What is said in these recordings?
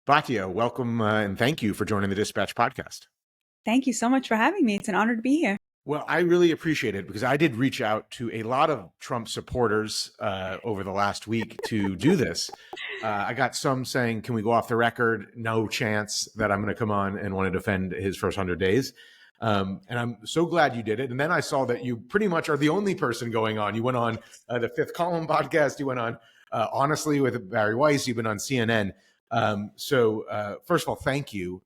Batya, welcome and thank you for joining the Dispatch podcast. Thank you so much for having me. It's an honor to be here. Well, I really appreciate it because I did reach out to a lot of Trump supporters over the last week to do this. I got some saying, can we go off the record? No chance that I'm going to come on and want to defend his first 100 days. And I'm so glad you did it. And then I saw that you pretty much are the only person going on. You went on the Fifth Column podcast. You went on Honestly with Barry Weiss. You've been on CNN. So first of all, thank you.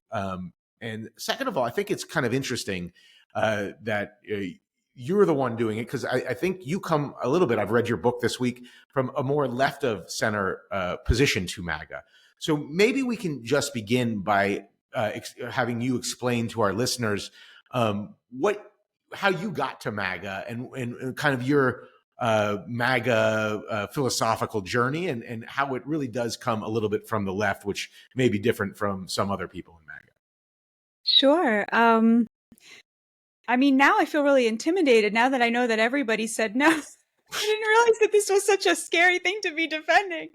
And second of all, I think it's kind of interesting that you're the one doing it because I think you come a little bit, I've read your book this week, from a more left of center position to MAGA. So maybe we can just begin by having you explain to our listeners how you got to MAGA and kind of your MAGA philosophical journey and how it really does come a little bit from the left, which may be different from some other people in MAGA. Sure. I mean, now I feel really intimidated now that I know that everybody said no. I didn't realize that this was such a scary thing to be defending.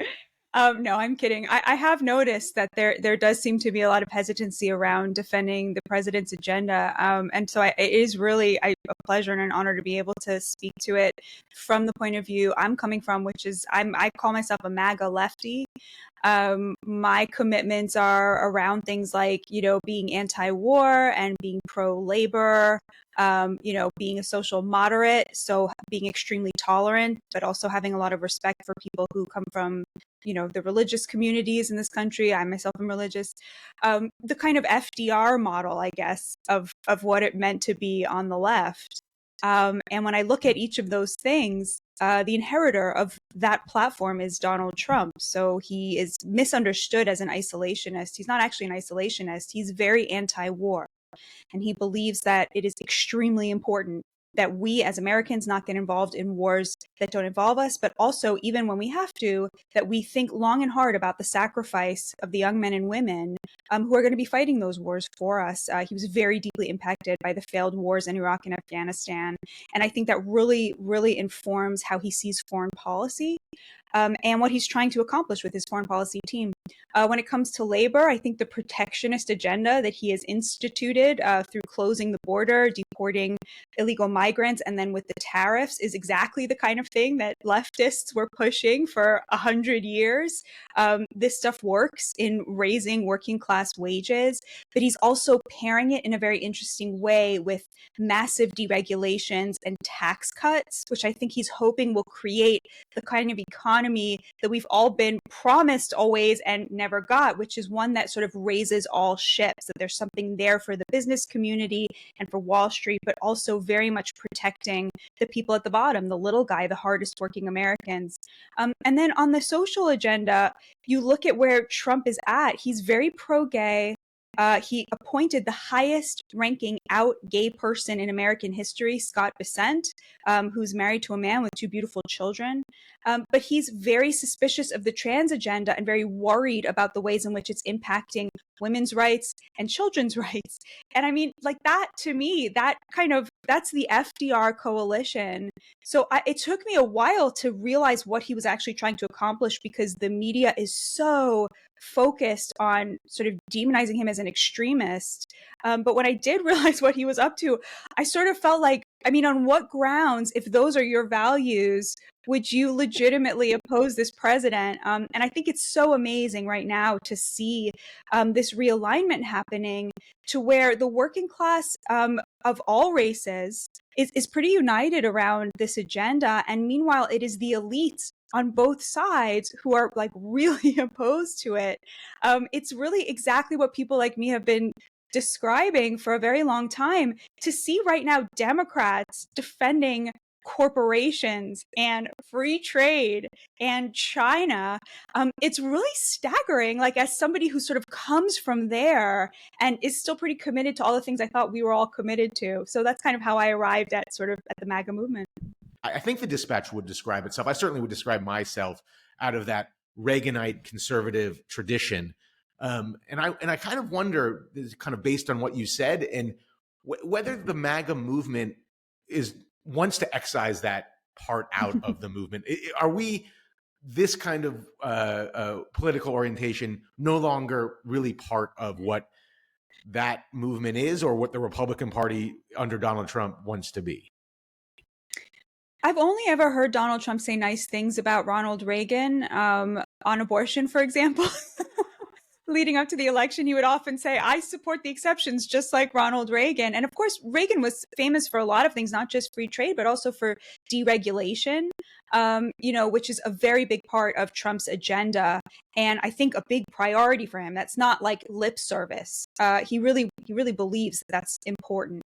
No, I'm kidding. I have noticed that there does seem to be a lot of hesitancy around defending the president's agenda. And so it is really a pleasure and an honor to be able to speak to it from the point of view I'm coming from, which is I call myself a MAGA lefty. My commitments are around things like, being anti-war and being pro-labor, being a social moderate. So being extremely tolerant, but also having a lot of respect for people who come from, the religious communities in this country. I myself am religious. The kind of FDR model, I guess, of what it meant to be on the left. And when I look at each of those things, the inheritor of that platform is Donald Trump. So he is misunderstood as an isolationist. He's not actually an isolationist. He's very anti-war. And he believes that it is extremely important that we as Americans not get involved in wars that don't involve us, but also, even when we have to, that we think long and hard about the sacrifice of the young men and women who are going to be fighting those wars for us. He was very deeply impacted by the failed wars in Iraq and Afghanistan. And I think that really, really informs how he sees foreign policy and what he's trying to accomplish with his foreign policy team. When it comes to labor, I think the protectionist agenda that he has instituted through closing the border, deporting illegal migrants, and then with the tariffs is exactly the kind of thing that leftists were pushing for 100 years. This stuff works in raising working class wages, but he's also pairing it in a very interesting way with massive deregulations and tax cuts, which I think he's hoping will create the kind of economy that we've all been promised always and never got, which is one that sort of raises all ships, that there's something there for the business community and for Wall Street, but also very much protecting the people at the bottom, the little guy, the hardest working Americans. And then on the social agenda, you look at where Trump is at. He's very pro-gay. He appointed the highest ranking out gay person in American history, Scott Bessent, who's married to a man with two beautiful children. But he's very suspicious of the trans agenda and very worried about the ways in which it's impacting women's rights and children's rights. And I mean, like that, to me, that's the FDR coalition. So it took me a while to realize what he was actually trying to accomplish, because the media is so focused on sort of demonizing him as an extremist. But when I did realize what he was up to, I sort of felt like, I mean, on what grounds, if those are your values, would you legitimately oppose this president? And I think it's so amazing right now to see this realignment happening to where the working class of all races is pretty united around this agenda. And meanwhile, it is the elites on both sides who are like really opposed to it. It's really exactly what people like me have been describing for a very long time. To see right now Democrats defending corporations and free trade and China, it's really staggering, like as somebody who sort of comes from there and is still pretty committed to all the things I thought we were all committed to. So that's kind of how I arrived at the MAGA movement. I think the Dispatch would describe itself. I certainly would describe myself out of that Reaganite conservative tradition. And I kind of wonder, kind of based on what you said, and whether the MAGA movement wants to excise that part out of the movement. Are we this kind of political orientation no longer really part of what that movement is, or what the Republican Party under Donald Trump wants to be? I've only ever heard Donald Trump say nice things about Ronald Reagan on abortion, for example. Leading up to the election, he would often say, I support the exceptions, just like Ronald Reagan. And of course, Reagan was famous for a lot of things, not just free trade, but also for deregulation, which is a very big part of Trump's agenda. And I think a big priority for him. That's not like lip service. He really believes that's important.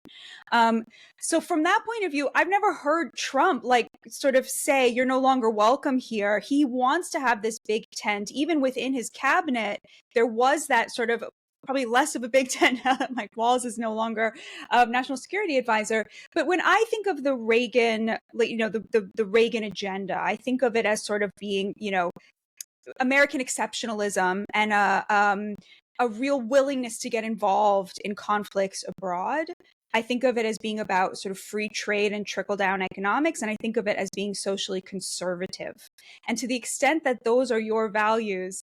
So from that point of view, I've never heard Trump like sort of say, you're no longer welcome here. He wants to have this big tent. Even within his cabinet, there was that sort of probably less of a big tent now that Mike Walls is no longer national security advisor. But when I think of the Reagan, the Reagan agenda, I think of it as sort of being, American exceptionalism and a real willingness to get involved in conflicts abroad. I think of it as being about sort of free trade and trickle-down economics, and I think of it as being socially conservative. And to the extent that those are your values,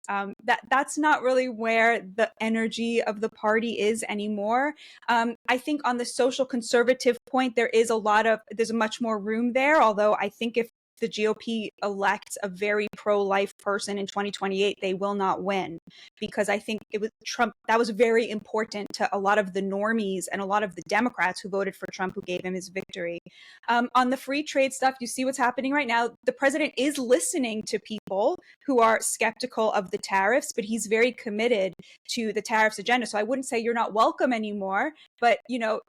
that's not really where the energy of the party is anymore. I think on the social conservative point, there's much more room there, although I think if the GOP elects a very pro-life person in 2028, they will not win, because I think it was Trump that was very important to a lot of the normies and a lot of the Democrats who voted for Trump, who gave him his victory. On the free trade stuff, you see what's happening right now. The president is listening to people who are skeptical of the tariffs, but he's very committed to the tariffs agenda. So I wouldn't say you're not welcome anymore, but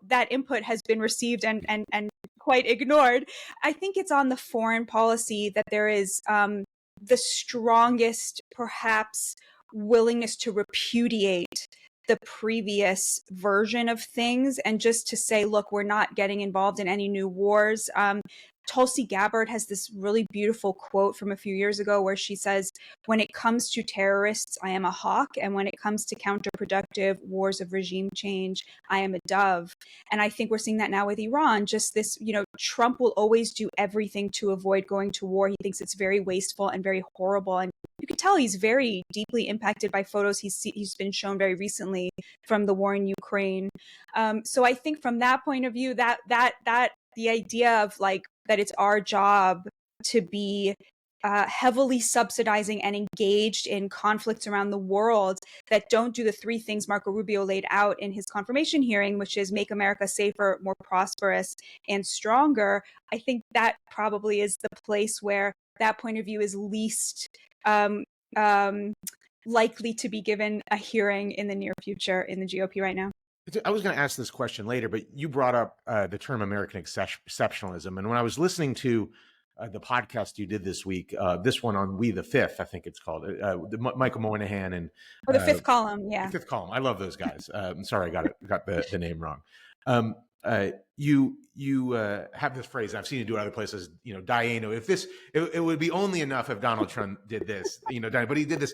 that input has been received and quite ignored. I think it's on the foreign policy that there is the strongest, perhaps, willingness to repudiate the previous version of things and just to say, look, we're not getting involved in any new wars. Tulsi Gabbard has this really beautiful quote from a few years ago where she says, when it comes to terrorists, I am a hawk. And when it comes to counterproductive wars of regime change, I am a dove. And I think we're seeing that now with Iran. Just this, Trump will always do everything to avoid going to war. He thinks it's very wasteful and very horrible. And you can tell he's very deeply impacted by photos he's been shown very recently from the war in Ukraine. So I think from that point of view, that the idea of that it's our job to be heavily subsidizing and engaged in conflicts around the world that don't do the three things Marco Rubio laid out in his confirmation hearing, which is make America safer, more prosperous, and stronger. I think that probably is the place where that point of view is least likely to be given a hearing in the near future in the GOP right now. I was going to ask this question later, but you brought up the term American exceptionalism. And when I was listening to the podcast you did this week, this one on We the Fifth, I think it's called, Michael Moynihan and the Fifth Column, yeah. The Fifth Column. I love those guys. I'm sorry, I got the name wrong. You have this phrase, and I've seen you do it other places. Diana, it would be only enough if Donald Trump did this. But he did this.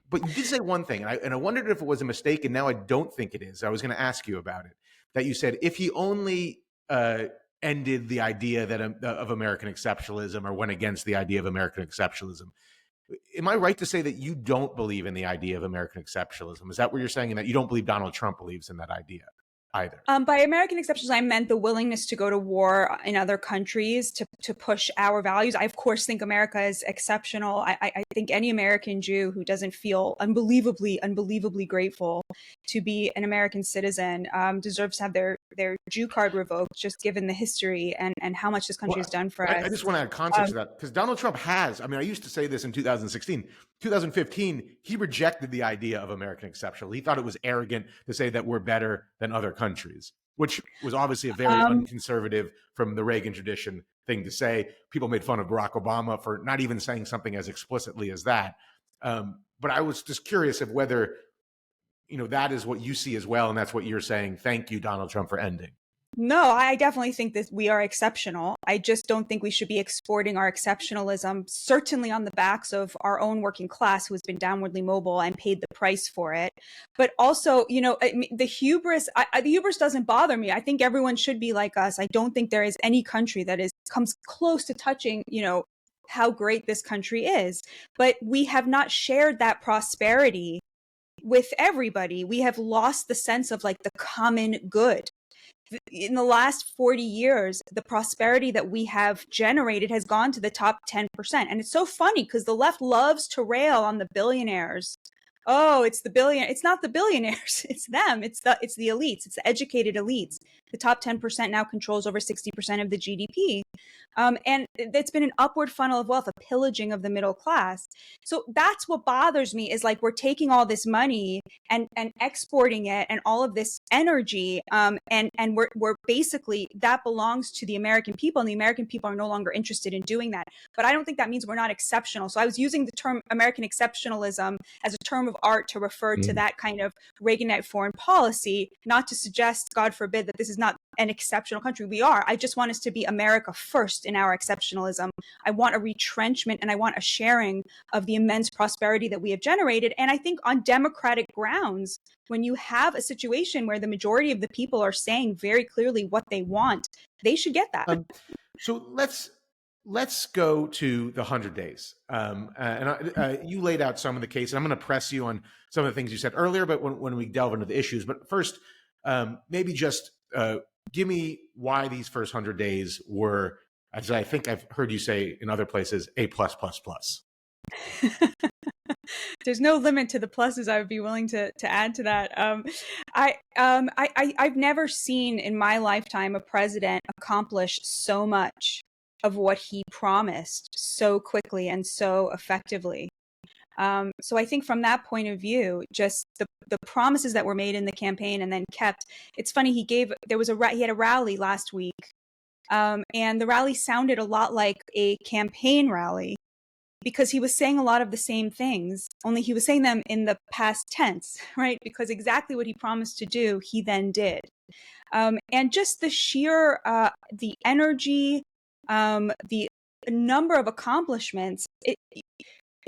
But you did say one thing, and I wondered if it was a mistake, and now I don't think it is. I was going to ask you about it. That you said if he only ended the idea that of American exceptionalism, or went against the idea of American exceptionalism. Am I right to say that you don't believe in the idea of American exceptionalism? Is that what you're saying, and that you don't believe Donald Trump believes in that idea either? By American exceptions, I meant the willingness to go to war in other countries to push our values. I, of course, think America is exceptional. I think any American Jew who doesn't feel unbelievably grateful to be an American citizen deserves to have their Jew card revoked, just given the history and how much this country has done for us. I just want to add context to that, because Donald Trump has, I used to say this in 2016, 2015, he rejected the idea of American exceptional. He thought it was arrogant to say that we're better than other countries, which was obviously a very unconservative, from the Reagan tradition, thing to say. People made fun of Barack Obama for not even saying something as explicitly as that. But I was just curious of whether, that is what you see as well, and that's what you're saying. Thank you, Donald Trump, for ending. No, I definitely think that we are exceptional. I just don't think we should be exporting our exceptionalism, certainly on the backs of our own working class, who has been downwardly mobile and paid the price for it. But also, the hubris doesn't bother me. I think everyone should be like us. I don't think there is any country that comes close to touching, how great this country is. But we have not shared that prosperity with everybody. We have lost the sense of like the common good. In the last 40 years, the prosperity that we have generated has gone to the top 10%. And it's so funny because the left loves to rail on the billionaires. Oh, it's the billion. It's not the billionaires. It's them. It's the elites. It's the educated elites. The top 10% now controls over 60% of the GDP. And it's been an upward funnel of wealth, a pillaging of the middle class. So that's what bothers me is like we're taking all this money and exporting it and all of this energy. And we're basically, that belongs to the American people, and the American people are no longer interested in doing that. But I don't think that means we're not exceptional. So I was using the term American exceptionalism as a term of art to refer to that kind of Reaganite foreign policy, not to suggest, God forbid, that this is not an exceptional country. We are. I just want us to be America first in our exceptionalism. I want a retrenchment and I want a sharing of the immense prosperity that we have generated. And I think on democratic grounds, when you have a situation where the majority of the people are saying very clearly what they want, they should get that. So let's go to the 100 days. You laid out some of the case, and I'm going to press you on some of the things you said earlier, but when we delve into the issues. But first, maybe just give me why these first 100 days were, as I think I've heard you say in other places, A+++. There's no limit to the pluses I would be willing to add to that. I've never seen in my lifetime a president accomplish so much of what he promised so quickly and so effectively. So I think from that point of view, just the promises that were made in the campaign and then kept. It's funny, he had a rally last week, and the rally sounded a lot like a campaign rally because he was saying a lot of the same things, only he was saying them in the past tense, right? Because exactly what he promised to do, he then did. And just the sheer, the energy, the number of accomplishments,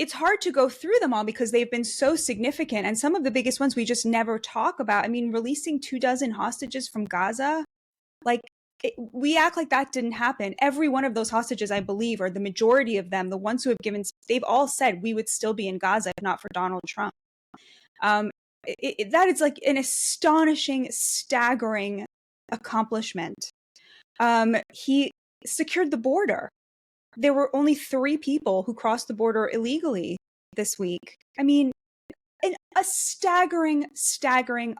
it's hard to go through them all because they've been so significant. And some of the biggest ones we just never talk about. I mean, releasing 24 hostages from Gaza, we act like that didn't happen. Every one of those hostages, I believe, or the majority of them, the ones who have given, they've all said we would still be in Gaza if not for Donald Trump. That is like an astonishing, staggering accomplishment. He secured the border. There were only 3 people who crossed the border illegally this week. I mean, a staggering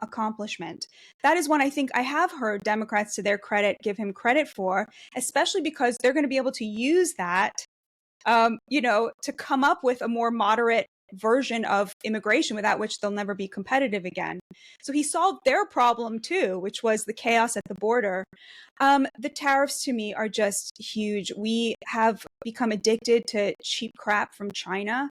accomplishment. That is one I think I have heard Democrats, to their credit, give him credit for, especially because they're going to be able to use that, to come up with a more moderate version of immigration without which they'll never be competitive again. So he solved their problem too, which was the chaos at the border. The tariffs to me are just huge. We have become addicted to cheap crap from China.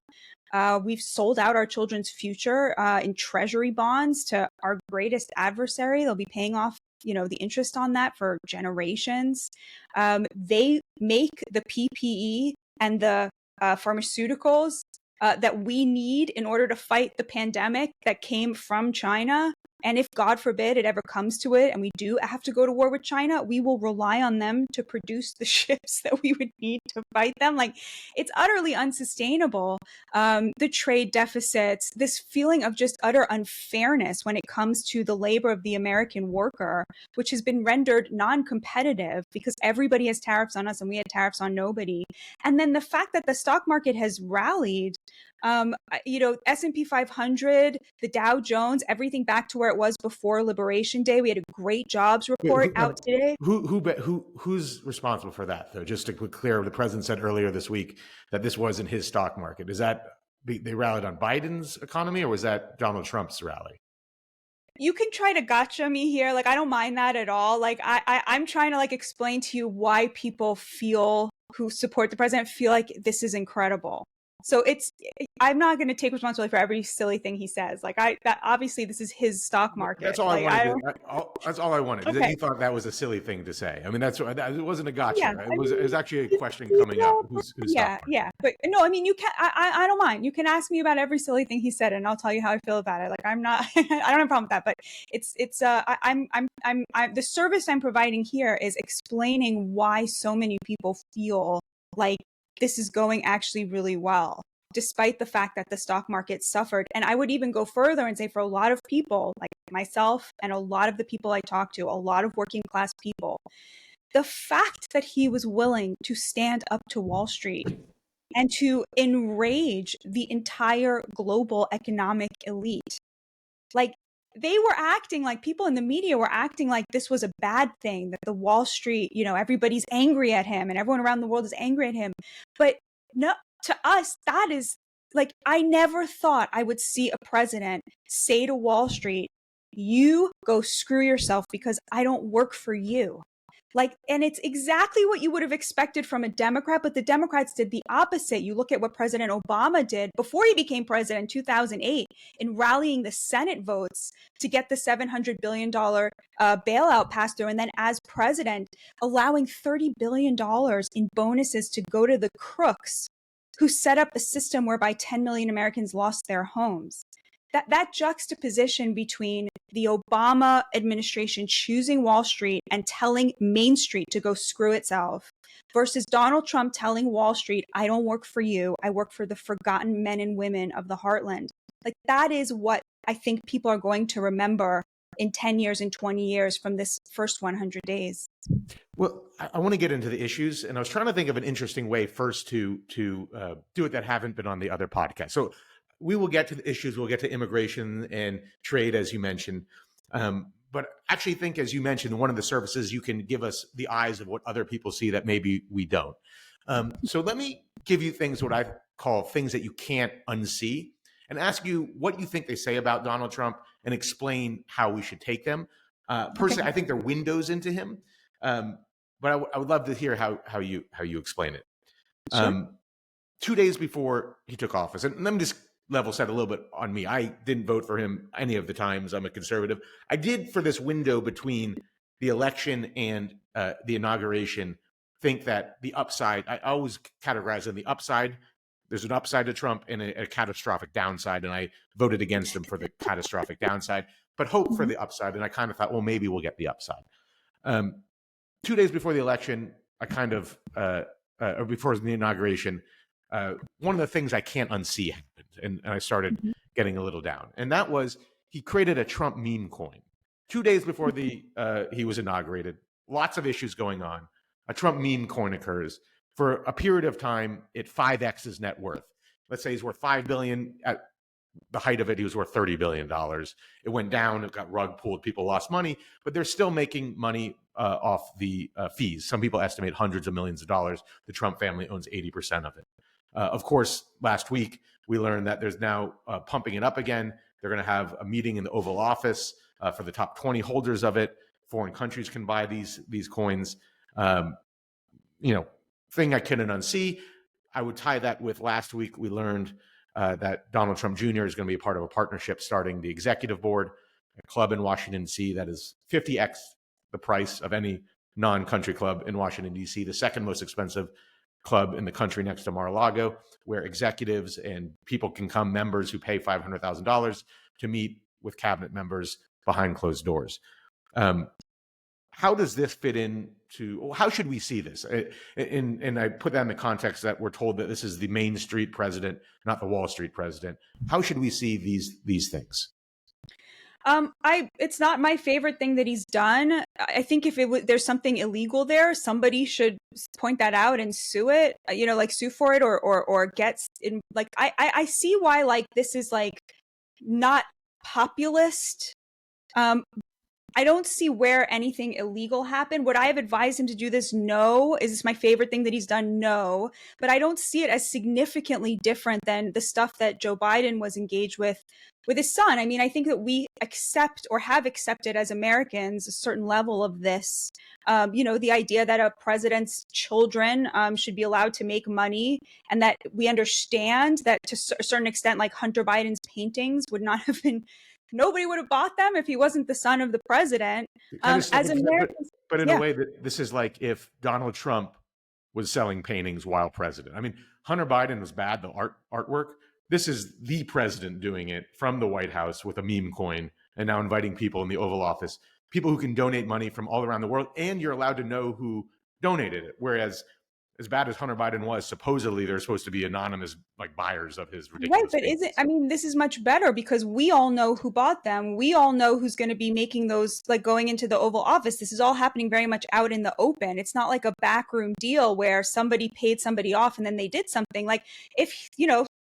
We've sold out our children's future in treasury bonds to our greatest adversary. They'll be paying off, the interest on that for generations. They make the PPE and the pharmaceuticals that we need in order to fight the pandemic that came from China. And if, God forbid, it ever comes to it and we do have to go to war with China, we will rely on them to produce the ships that we would need to fight them. Like, it's utterly unsustainable. The trade deficits, this feeling of just utter unfairness when it comes to the labor of the American worker, which has been rendered non-competitive because everybody has tariffs on us and we had tariffs on nobody. And then the fact that the stock market has rallied, S&P 500, the Dow Jones, everything back to where it was before Liberation Day. We had a great jobs report out today. Who's responsible for that, though? Just to be clear, the president said earlier this week that this wasn't his stock market. Is that they rallied on Biden's economy, or was that Donald Trump's rally? You can try to gotcha me here. I don't mind that at all. I'm trying to explain to you why people who support the president feel like this is incredible. So I'm not going to take responsibility for every silly thing he says. Obviously this is his stock market. That's all I wanted. That's all I wanted. Okay. He thought that was a silly thing to say. I mean, it wasn't a gotcha. Yeah, it was actually a question coming up. Yeah. But no, I mean, you can. I don't mind. You can ask me about every silly thing he said, and I'll tell you how I feel about it. I'm not. I don't have a problem with that. But I'm the service I'm providing here is explaining why so many people feel like this is going actually really well, despite the fact that the stock market suffered. And I would even go further and say for a lot of people like myself and a lot of the people I talk to, a lot of working class people, the fact that he was willing to stand up to Wall Street and to enrage the entire global economic elite. Like, they were acting like, people in the media were acting like this was a bad thing, that the Wall Street, everybody's angry at him and everyone around the world is angry at him. But no, to us, that is like, I never thought I would see a president say to Wall Street, you go screw yourself because I don't work for you. Like, and it's exactly what you would have expected from a Democrat, but the Democrats did the opposite. You look at what President Obama did before he became president in 2008 in rallying the Senate votes to get the $700 billion bailout passed through. And then as president, allowing $30 billion in bonuses to go to the crooks who set up a system whereby 10 million Americans lost their homes. That juxtaposition between the Obama administration choosing Wall Street and telling Main Street to go screw itself versus Donald Trump telling Wall Street, I don't work for you, I work for the forgotten men and women of the heartland. Like, that is what I think people are going to remember in 10 years and 20 years from this first 100 days. Well, I want to get into the issues, and I was trying to think of an interesting way first to do it that haven't been on the other podcast. So we will get to the issues. We'll get to immigration and trade, as you mentioned. But I actually think, as you mentioned, one of the services you can give us the eyes of what other people see that maybe we don't. So let me give you things, what I call things that you can't unsee, and ask you what you think they say about Donald Trump and explain how we should take them. Personally, okay. I think they're windows into him, but I would love to hear how you explain it. Sure. 2 days before he took office, and let me just level set a little bit on me. I didn't vote for him any of the times. I'm a conservative. I did, for this window between the election and the inauguration, think that the upside, I always categorize on the upside. There's an upside to Trump and a catastrophic downside, and I voted against him for the catastrophic downside, but hope for the upside. And I kind of thought, well, maybe we'll get the upside. 2 days before the election, I kind of, or before the inauguration, one of the things I can't unsee happened, and I started getting a little down. And that was, he created a Trump meme coin. 2 days before he was inaugurated, lots of issues going on. A Trump meme coin occurs. For a period of time, it 5x his net worth. Let's say he's worth $5 billion. At the height of it, he was worth $30 billion. It went down, it got rug pulled, people lost money, but they're still making money off the fees. Some people estimate hundreds of millions of dollars. The Trump family owns 80% of it. Of course, last week, we learned that there's now pumping it up again. They're going to have a meeting in the Oval Office for the top 20 holders of it. Foreign countries can buy these coins. Thing I couldn't unsee. I would tie that with last week we learned that Donald Trump Jr. is going to be a part of a partnership starting the executive board, a club in Washington, D.C. that is 50x the price of any non-country club in Washington, D.C., the second most expensive club in the country next to Mar-a-Lago, where executives and people can come, members who pay $500,000 to meet with cabinet members behind closed doors. How does this fit in to, how should we see this? And I put that in the context that we're told that this is the Main Street president, not the Wall Street president. How should we see these things? It's not my favorite thing that he's done. I think if there's something illegal there, somebody should point that out and sue it, sue for it or gets in. Like, I see why, like, this is like not populist. I don't see where anything illegal happened. Would I have advised him to do this? No. Is this my favorite thing that he's done? No. But I don't see it as significantly different than the stuff that Joe Biden was engaged with his son. I mean, I think that we accept or have accepted as Americans a certain level of this. The idea that a president's children should be allowed to make money, and that we understand that to a certain extent, like Hunter Biden's paintings would not have been, nobody would have bought them if he wasn't the son of the president. As Americans, but in a way that this is like if Donald Trump was selling paintings while president. I mean, Hunter Biden was bad, the artwork. This is the president doing it from the White House with a meme coin and now inviting people in the Oval Office, people who can donate money from all around the world, and you're allowed to know who donated it. Whereas as bad as Hunter Biden was, supposedly they're supposed to be anonymous like buyers of his Right, ridiculous but is it, statements. I mean, this is much better because we all know who bought them. We all know who's going to be making those, like going into the Oval Office. This is all happening very much out in the open. It's not like a backroom deal where somebody paid somebody off and then they did something. Like if,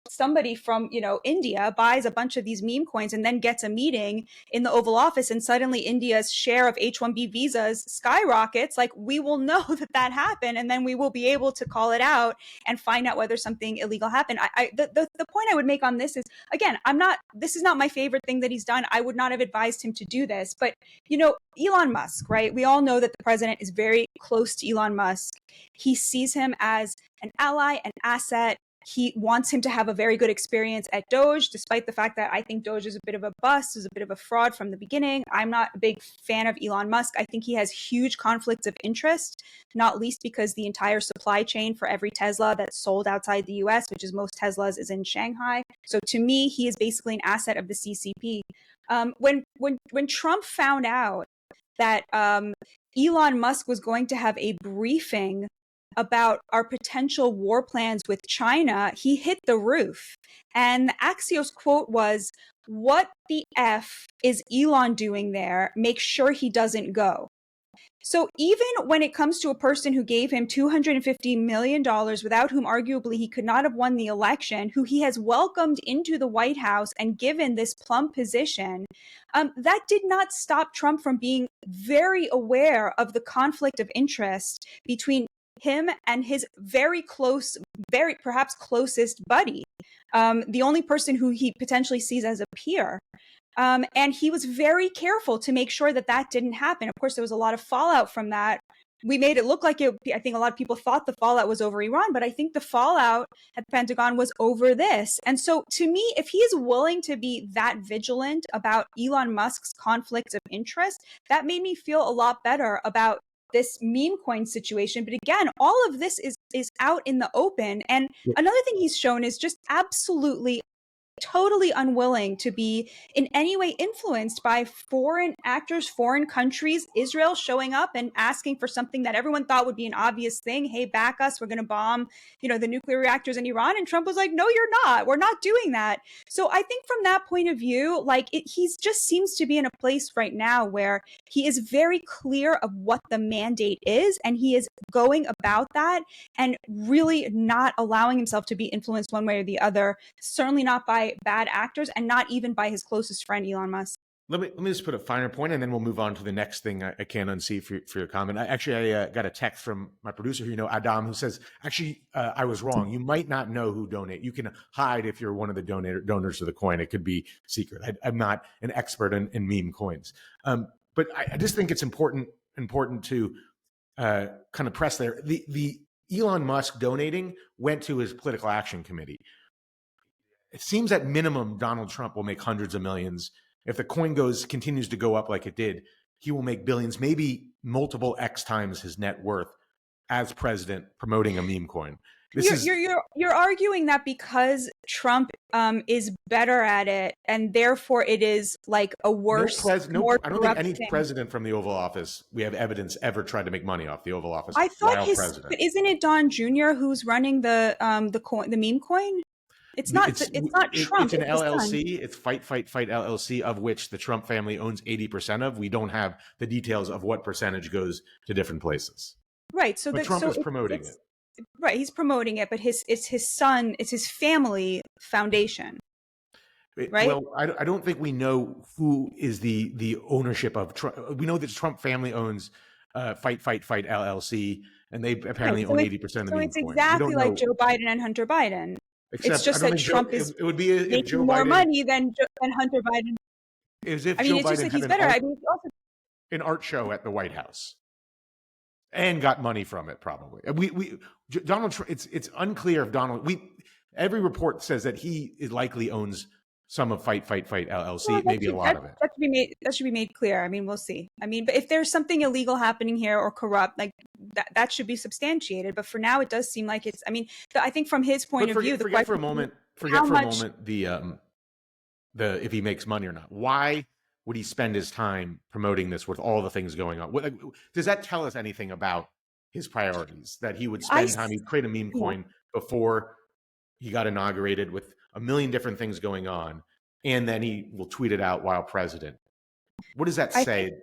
somebody from, India buys a bunch of these meme coins and then gets a meeting in the Oval Office and suddenly India's share of H-1B visas skyrockets, like we will know that happened and then we will be able to call it out and find out whether something illegal happened. The point I would make on this is, again, this is not my favorite thing that he's done. I would not have advised him to do this, but Elon Musk, right? We all know that the president is very close to Elon Musk. He sees him as an ally, an asset. He wants him to have a very good experience at Doge, despite the fact that I think Doge is a bit of a bust, is a bit of a fraud from the beginning. I'm not a big fan of Elon Musk. I think he has huge conflicts of interest, not least because the entire supply chain for every Tesla that's sold outside the US, which is most Teslas, is in Shanghai. So to me, he is basically an asset of the CCP. When Trump found out that Elon Musk was going to have a briefing about our potential war plans with China, he hit the roof. And the Axios quote was, "What the F is Elon doing there? Make sure he doesn't go." So even when it comes to a person who gave him $250 million, without whom arguably he could not have won the election, who he has welcomed into the White House and given this plum position, that did not stop Trump from being very aware of the conflict of interest between him and his very close, very perhaps closest buddy, the only person who he potentially sees as a peer. And he was very careful to make sure that didn't happen. Of course, there was a lot of fallout from that. We made it look like I think a lot of people thought the fallout was over Iran, but I think the fallout at the Pentagon was over this. And so to me, if he is willing to be that vigilant about Elon Musk's conflicts of interest, that made me feel a lot better about this meme coin situation. But again, all of this is out in the open. And another thing he's shown is just absolutely totally unwilling to be in any way influenced by foreign actors, foreign countries, Israel showing up and asking for something that everyone thought would be an obvious thing. Hey, back us. We're going to bomb, the nuclear reactors in Iran. And Trump was like, no, you're not. We're not doing that. So I think from that point of view, he's just seems to be in a place right now where he is very clear of what the mandate is. And he is going about that and really not allowing himself to be influenced one way or the other, certainly not by bad actors and not even by his closest friend, Elon Musk. Let me just put a finer point, and then we'll move on to the next thing I can't unsee for your comment. I got a text from my producer, Adam, who says, actually, I was wrong. You might not know who donate. You can hide if you're one of the donors to the coin. It could be secret. I'm not an expert in meme coins. But I just think it's important to kind of press there. The Elon Musk donating went to his political action committee. It seems at minimum Donald Trump will make hundreds of millions. If the coin continues to go up like it did, he will make billions, maybe multiple X times his net worth as president promoting a meme coin. You're arguing that because Trump is better at it, and therefore it is like a worse. I don't think any president from the Oval Office we have evidence ever tried to make money off the Oval Office. I thought but isn't it Don Jr. who's running the meme coin? It's not Trump. It's an LLC. It's Fight LLC, of which the Trump family owns 80% of. We don't have the details of what percentage goes to different places. Right. So Trump is promoting it. Right. He's promoting it, but it's his family foundation. Right. Well, I don't think we know who is the ownership of Trump. We know that Trump family owns Fight LLC, and they apparently own 80% of the meme coin. So it's exactly like Joe Biden and Hunter Biden. Except it's just that Trump is making more money than Hunter Biden. As if Joe Biden just he's better. An art show at the White House and got money from it, probably. Donald Trump. It's unclear if Donald. Every report says that he likely owns some of Fight LLC, well, maybe a lot of it. That should be made clear. We'll see. But if there's something illegal happening here or corrupt, like that should be substantiated. But for now, it does seem like it's. I think from his point of view, forget for a moment the if he makes money or not. Why would he spend his time promoting this with all the things going on? Does that tell us anything about his priorities, that he would spend time, he'd create a meme coin before he got inaugurated with a million different things going on, and then he will tweet it out while president. What does that say?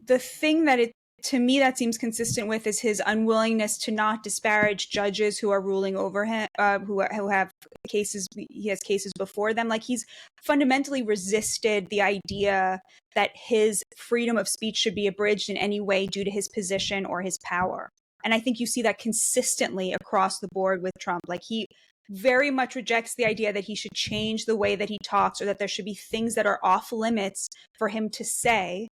The thing that to me that seems consistent with is his unwillingness to not disparage judges who are ruling over him, who have cases. He has cases before them. Like, he's fundamentally resisted the idea that his freedom of speech should be abridged in any way due to his position or his power. And I think you see that consistently across the board with Trump. Like, he very much rejects the idea that he should change the way that he talks, or that there should be things that are off limits for him to say,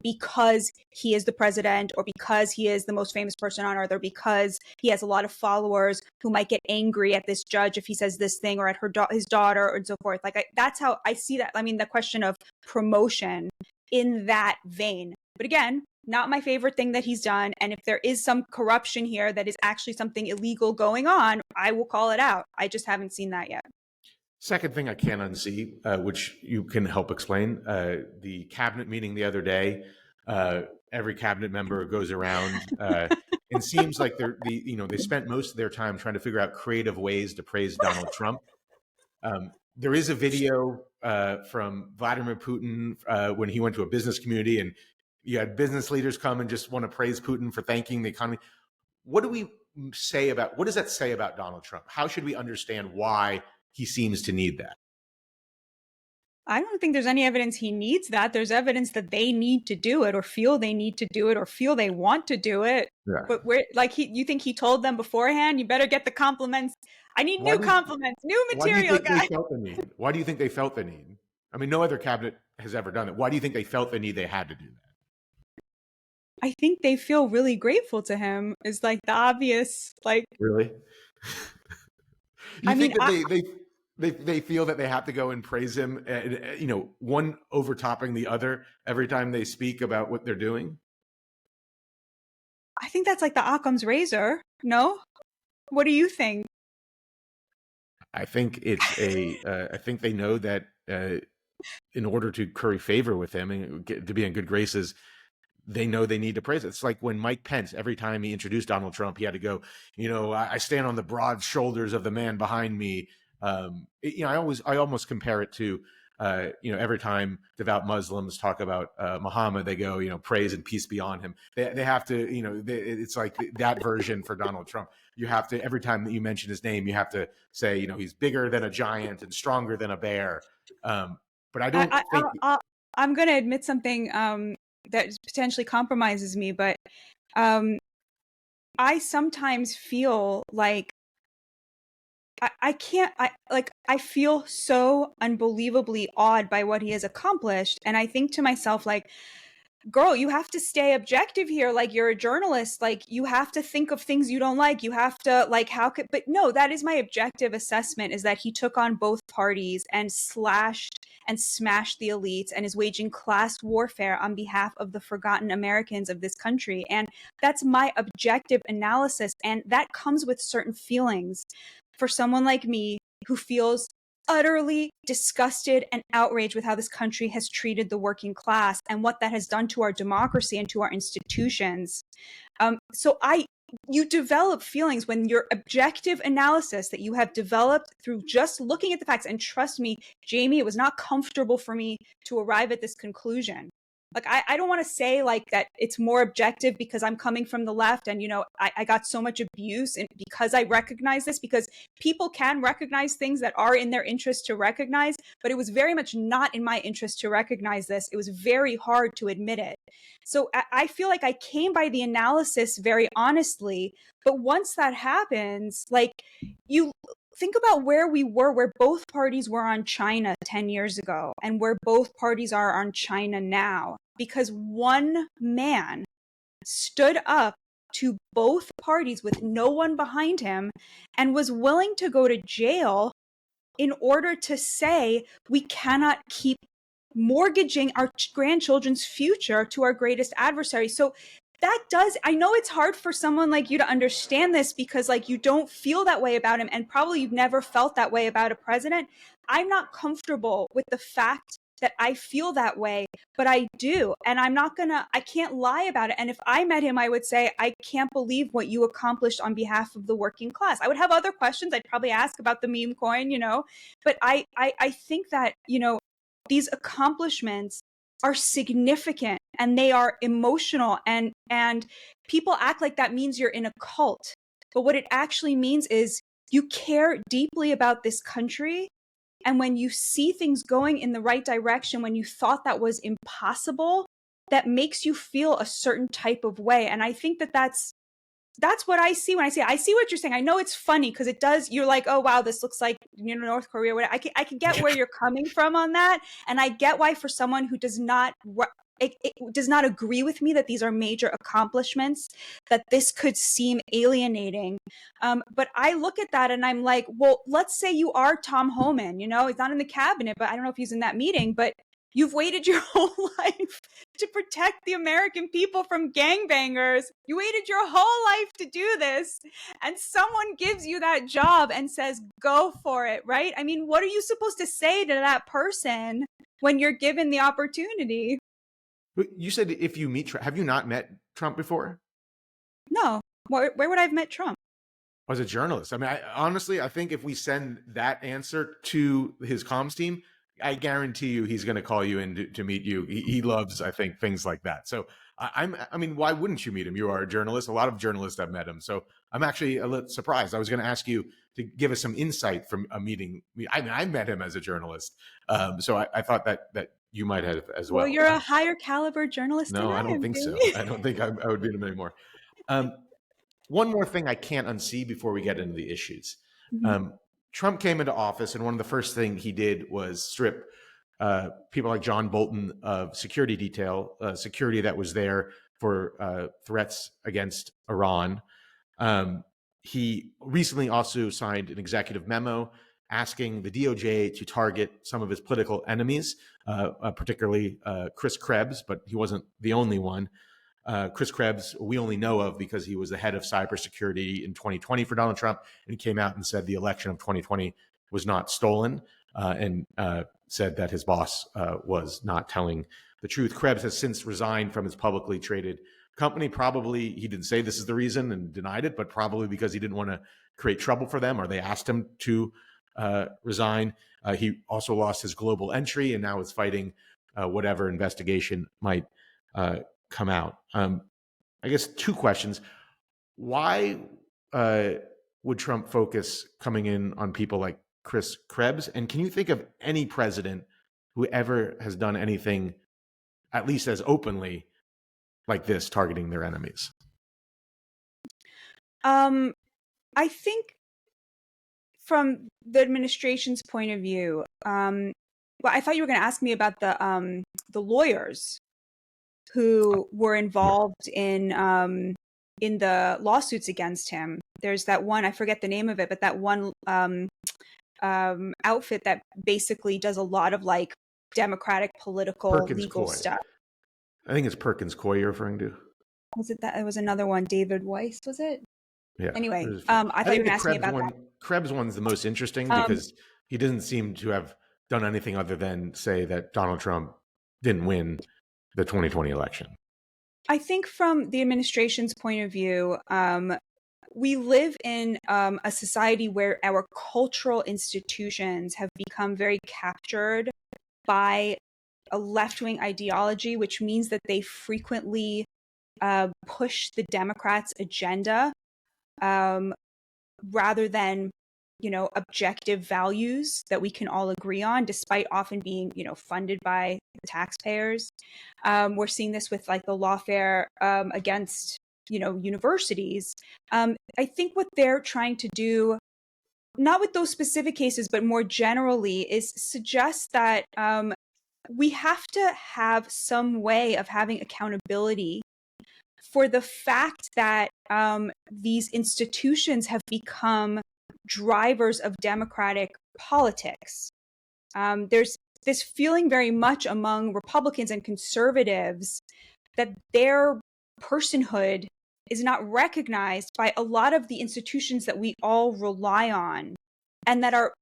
because he is the president, or because he is the most famous person on earth, or because he has a lot of followers who might get angry at this judge if he says this thing, or at his daughter, and so forth. Like, that's how I see that. I mean, the question of promotion in that vein. But again, not my favorite thing that he's done. And if there is some corruption here that is actually something illegal going on, I will call it out. I just haven't seen that yet. Second thing I can't unsee, which you can help explain, the cabinet meeting the other day. Every cabinet member goes around. It seems like they spent most of their time trying to figure out creative ways to praise Donald Trump. There is a video from Vladimir Putin when he went to a business community, and you had business leaders come and just want to praise Putin for thanking the economy. What does that say about Donald Trump? How should we understand why he seems to need that? I don't think there's any evidence he needs that. There's evidence that they need to do it, or feel they need to do it, or feel they want to do it. Yeah. But you think he told them beforehand, you better get the compliments. I need new compliments, new material, guys. Why do you think they felt the need? I mean, no other cabinet has ever done it. Why do you think they felt the need they had to do that? I think they feel really grateful to him, is like the obvious, like. Really? You think that they feel that they have to go and praise him, one overtopping the other every time they speak about what they're doing? I think that's like the Occam's razor. No? What do you think? I think it's I think they know that in order to curry favor with him and to be in good graces, they know they need to praise it. It's like when Mike Pence, every time he introduced Donald Trump, he had to go, I stand on the broad shoulders of the man behind me. I almost compare it to, every time devout Muslims talk about Muhammad, they go, praise and peace be on him. They have to, it's like that version for Donald Trump. You have to, every time that you mention his name, you have to say, he's bigger than a giant and stronger than a bear. But I don't think... I'm going to admit something that potentially compromises me, but I sometimes feel like I feel so unbelievably awed by what he has accomplished. And I think to myself, like, girl, you have to stay objective here. Like, you're a journalist. Like, you have to think of things you don't like. You have to, like, but no, that is my objective assessment, is that he took on both parties and slashed and smashed the elites and is waging class warfare on behalf of the forgotten Americans of this country. And that's my objective analysis. And that comes with certain feelings. For someone like me who feels utterly disgusted and outraged with how this country has treated the working class and what that has done to our democracy and to our institutions. You develop feelings when your objective analysis that you have developed through just looking at the facts, and trust me, Jamie, it was not comfortable for me to arrive at this conclusion. Like, I don't want to say like that it's more objective because I'm coming from the left and, I got so much abuse and because I recognize this, because people can recognize things that are in their interest to recognize, but it was very much not in my interest to recognize this. It was very hard to admit it. So I feel like I came by the analysis very honestly, but once that happens, like, you think about where we were, where both parties were on China 10 years ago and where both parties are on China now, because one man stood up to both parties with no one behind him and was willing to go to jail in order to say we cannot keep mortgaging our grandchildren's future to our greatest adversary. So I know it's hard for someone like you to understand this because, like, you don't feel that way about him, and probably you've never felt that way about a president. I'm not comfortable with the fact that I feel that way, but I do. And I can't lie about it. And if I met him, I would say, I can't believe what you accomplished on behalf of the working class. I would have other questions. I'd probably ask about the meme coin, but I think that, these accomplishments are significant and they are emotional, and people act like that means you're in a cult. But what it actually means is you care deeply about this country. And when you see things going in the right direction, when you thought that was impossible, that makes you feel a certain type of way. And I think that that's what I see when I see what you're saying. I know it's funny because it does. You're like, oh, wow, this looks like, North Korea. I can get where you're coming from on that. And I get why for someone who does not it does not agree with me that these are major accomplishments, that this could seem alienating. But I look at that and I'm like, well, let's say you are Tom Homan, he's not in the cabinet, but I don't know if he's in that meeting, but you've waited your whole life to protect the American people from gangbangers. You waited your whole life to do this. And someone gives you that job and says, go for it, right? I mean, what are you supposed to say to that person when you're given the opportunity? You said if you meet Trump, have you not met Trump before? No. Where would I have met Trump? As a journalist. I mean, honestly, I think if we send that answer to his comms team, I guarantee you he's going to call you in to meet you. He loves, I think, things like that. So I mean, why wouldn't you meet him? You are a journalist. A lot of journalists have met him. So I'm actually a little surprised. I was going to ask you to give us some insight from a meeting. I mean, I met him as a journalist. So I thought that you might have as well. Well, you're a higher caliber journalist No, than I don't think so. I don't think I would meet him anymore. One more thing I can't unsee before we get into the issues. Mm-hmm. Trump came into office, and one of the first things he did was strip people like John Bolton of security detail, security that was there for threats against Iran. He recently also signed an executive memo asking the DOJ to target some of his political enemies, particularly Chris Krebs, but he wasn't the only one. Chris Krebs, we only know of because he was the head of cybersecurity in 2020 for Donald Trump, and he came out and said the election of 2020 was not stolen, and said that his boss was not telling the truth. Krebs has since resigned from his publicly traded company. Probably, he didn't say this is the reason and denied it, but probably because he didn't want to create trouble for them, or they asked him to resign. He also lost his global entry and now is fighting whatever investigation might come out. I guess two questions. Why would Trump focus coming in on people like Chris Krebs? And can you think of any president who ever has done anything, at least as openly, like this, targeting their enemies? I think from the administration's point of view, well, I thought you were going to ask me about the lawyers who were involved in the lawsuits against him. There's that one, I forget the name of it, but that one outfit that basically does a lot of like Democratic political Perkins legal Coie. stuff. I think it's Perkins Coie you're referring to. Was it that? It was another one, David Weiss, was it? Yeah. Anyway, I thought you were going to ask me about that. Krebs one's the most interesting because he doesn't seem to have done anything other than say that Donald Trump didn't win the 2020 election. I think from the administration's point of view, we live in a society where our cultural institutions have become very captured by a left-wing ideology, which means that they frequently push the Democrats' agenda rather than, objective values that we can all agree on, despite often being, funded by the taxpayers. We're seeing this with like the lawfare against, universities. I think what they're trying to do, not with those specific cases, but more generally, is suggest that we have to have some way of having accountability for the fact that these institutions have become drivers of democratic politics. There's this feeling very much among Republicans and conservatives that their personhood is not recognized by a lot of the institutions that we all rely on and that are,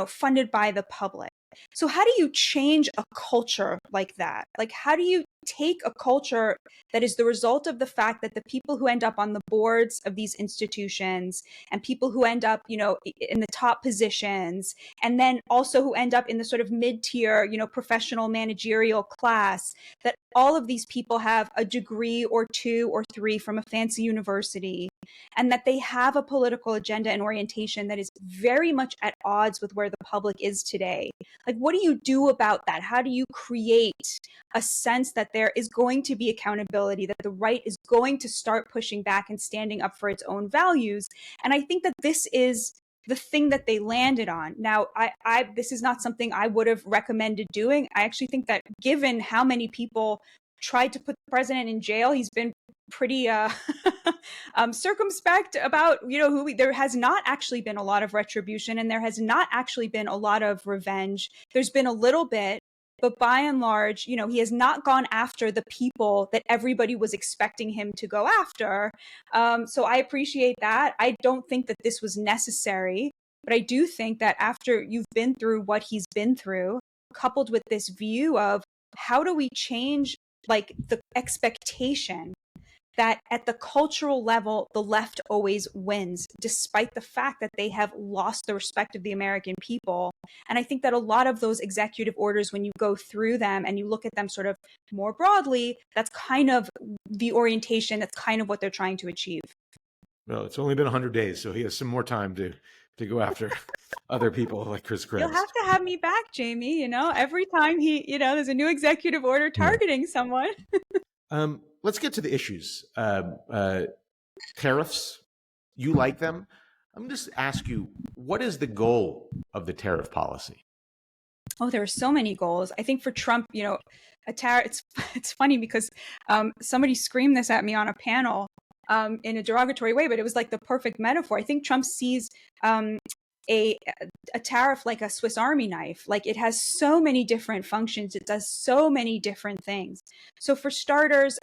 funded by the public. So how do you change a culture like that? Like, how do you take a culture that is the result of the fact that the people who end up on the boards of these institutions and people who end up, in the top positions, and then also who end up in the sort of mid-tier, professional managerial class, that all of these people have a degree or two or three from a fancy university, and that they have a political agenda and orientation that is very much at odds with where the public is today. Like, what do you do about that? How do you create a sense that there is going to be accountability, that the right is going to start pushing back and standing up for its own values? And I think that this is the thing that they landed on. Now, this is not something I would have recommended doing. I actually think that given how many people tried to put the president in jail, he's been pretty circumspect about, there has not actually been a lot of retribution, and there has not actually been a lot of revenge. There's been a little bit, but by and large, he has not gone after the people that everybody was expecting him to go after. So I appreciate that. I don't think that this was necessary, but I do think that after you've been through what he's been through, coupled with this view of how do we change like the expectation that at the cultural level, the left always wins, despite the fact that they have lost the respect of the American people. And I think that a lot of those executive orders, when you go through them and you look at them sort of more broadly, that's kind of the orientation, that's kind of what they're trying to achieve. Well, it's only been 100 days, so he has some more time to go after other people like Chris Krebs. You'll have to have me back, Jamie. Every time there's a new executive order targeting someone. Let's get to the issues. Tariffs, you like them. I'm just ask you, what is the goal of the tariff policy? Oh, there are so many goals. I think for Trump, a tariff. It's funny because somebody screamed this at me on a panel in a derogatory way, but it was like the perfect metaphor. I think Trump sees a tariff like a Swiss Army knife. Like, it has so many different functions. It does so many different things. So for starters,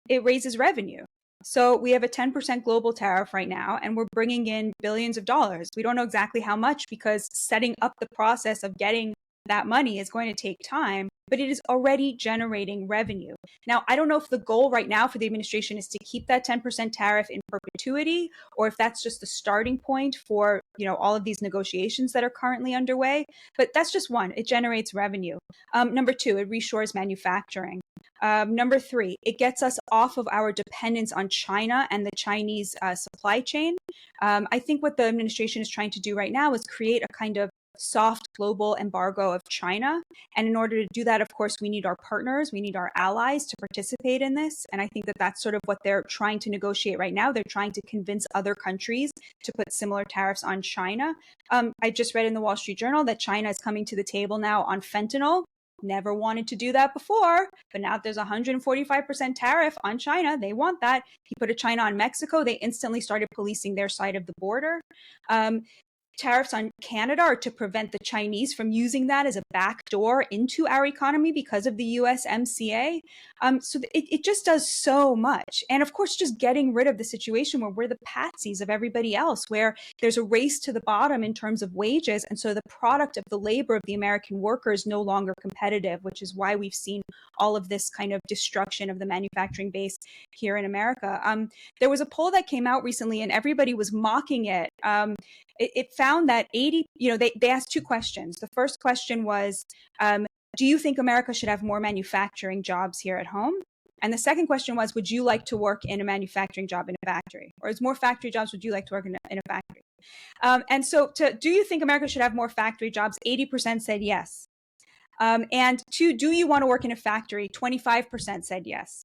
it raises revenue. So we have a 10% global tariff right now, and we're bringing in billions of dollars. We don't know exactly how much, because setting up the process of getting that money is going to take time, but it is already generating revenue. Now, I don't know if the goal right now for the administration is to keep that 10% tariff in perpetuity, or if that's just the starting point for, all of these negotiations that are currently underway. But that's just one. It generates revenue. Number two, it reshores manufacturing. Number three, it gets us off of our dependence on China and the Chinese supply chain. I think what the administration is trying to do right now is create a kind of soft global embargo of China. And in order to do that, of course, we need our partners, we need our allies to participate in this. And I think that that's sort of what they're trying to negotiate right now. They're trying to convince other countries to put similar tariffs on China. I just read in the Wall Street Journal that China is coming to the table now on fentanyl. Never wanted to do that before, but now there's a 145% tariff on China. They want that. He put a China on Mexico. They instantly started policing their side of the border. Tariffs on Canada are to prevent the Chinese from using that as a backdoor into our economy because of the USMCA. So it just does so much. And of course, just getting rid of the situation where we're the patsies of everybody else, where there's a race to the bottom in terms of wages. And so the product of the labor of the American worker is no longer competitive, which is why we've seen all of this kind of destruction of the manufacturing base here in America. There was a poll that came out recently and everybody was mocking it. It found that they asked two questions. The first question was, do you think America should have more manufacturing jobs here at home? And the second question was, would you like to work in a manufacturing job in a factory? Or is more factory jobs, would you like to work in a factory? And so do you think America should have more factory jobs? 80% said yes. And two, do you want to work in a factory? 25% said yes.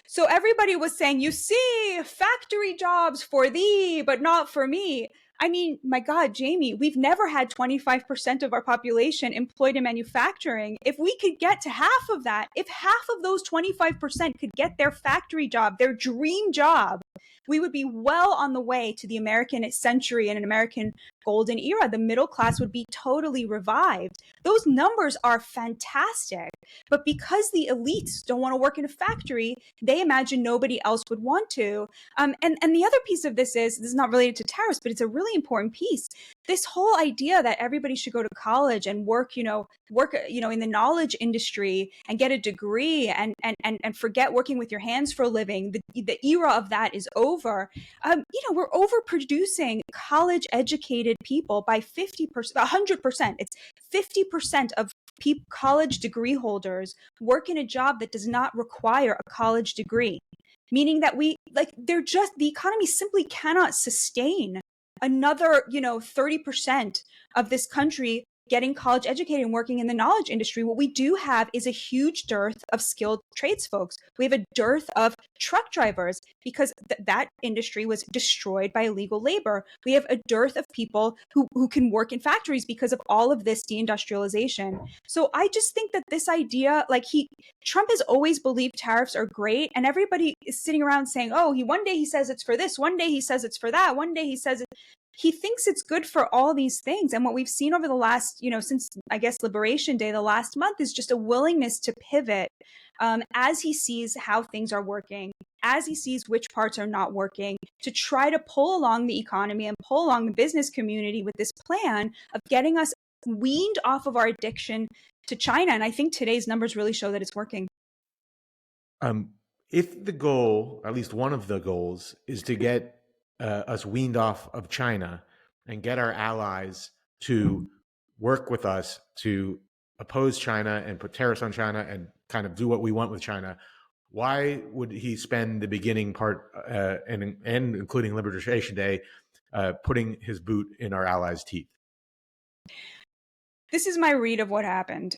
So everybody was saying, you see, factory jobs for thee, but not for me. I mean, my God, Jamie, we've never had 25% of our population employed in manufacturing. If we could get to half of that, if half of those 25% could get their factory job, their dream job, we would be well on the way to the American century and an American golden era. The middle class would be totally revived. Those numbers are fantastic. But because the elites don't want to work in a factory, they imagine nobody else would want to. And the other piece of this is not related to tariffs, but it's a really important piece. this whole idea that everybody should go to college and work in the knowledge industry and get a degree and forget working with your hands for a living. The era of that is over. We're overproducing college educated people by 50%, 100%. It's 50% of college degree holders work in a job that does not require a college degree, meaning that the economy simply cannot sustain another 30% of this country getting college educated and working in the knowledge industry. What we do have is a huge dearth of skilled trades folks. We have a dearth of truck drivers because that industry was destroyed by illegal labor. We have a dearth of people who can work in factories because of all of this deindustrialization. So I just think that this idea, Trump has always believed tariffs are great, and everybody is sitting around saying, oh, one day he says it's for this, one day he says it's for that, one day he says he thinks it's good for all these things. And what we've seen over the last, since I guess Liberation Day, the last month, is just a willingness to pivot as he sees how things are working, as he sees which parts are not working, to try to pull along the economy and pull along the business community with this plan of getting us weaned off of our addiction to China. And I think today's numbers really show that it's working. If the goal, at least one of the goals, is to get us weaned off of China and get our allies to work with us to oppose China and put tariffs on China and kind of do what we want with China, why would he spend the beginning part and including Liberation Day putting his boot in our allies' teeth? This is my read of what happened.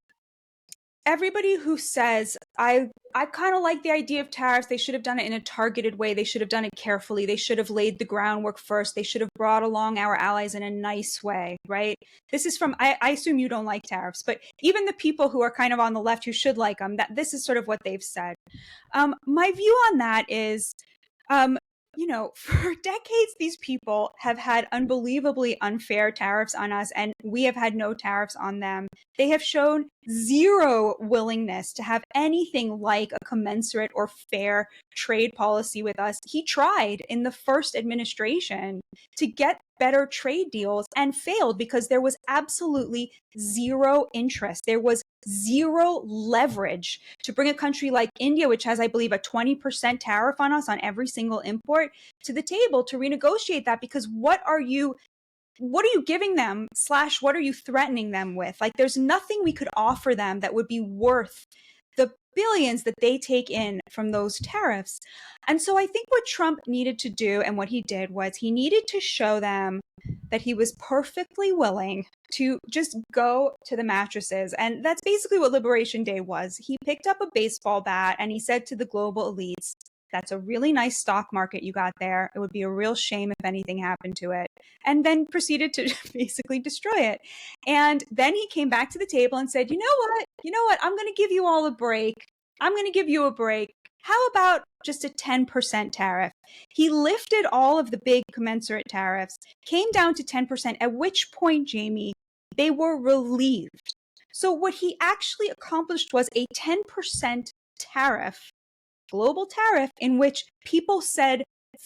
Everybody who says, I kind of like the idea of tariffs, they should have done it in a targeted way, they should have done it carefully, they should have laid the groundwork first, they should have brought along our allies in a nice way, right? This is from, I assume you don't like tariffs, but even the people who are kind of on the left who should like them, this is sort of what they've said. My view on that is, for decades, these people have had unbelievably unfair tariffs on us, and we have had no tariffs on them. They have shown zero willingness to have anything like a commensurate or fair trade policy with us. He tried in the first administration to get better trade deals and failed because there was absolutely zero interest. There was zero leverage to bring a country like India, which has, I believe, a 20% tariff on us on every single import, to the table to renegotiate that. Because what are you giving them / what are you threatening them with? There's nothing we could offer them that would be worth the billions that they take in from those tariffs. And so I think what Trump needed to do, and what he did, was he needed to show them that he was perfectly willing to just go to the mattresses. And that's basically what Liberation Day was. He picked up a baseball bat and he said to the global elites, that's a really nice stock market you got there. It would be a real shame if anything happened to it. And then proceeded to basically destroy it. And then he came back to the table and said, you know what? I'm going to give you all a break. I'm going to give you a break. How about just a 10% tariff? He lifted all of the big commensurate tariffs, came down to 10%, at which point, Jamie, they were relieved. So what he actually accomplished was a 10% tariff, global tariff, in which people said,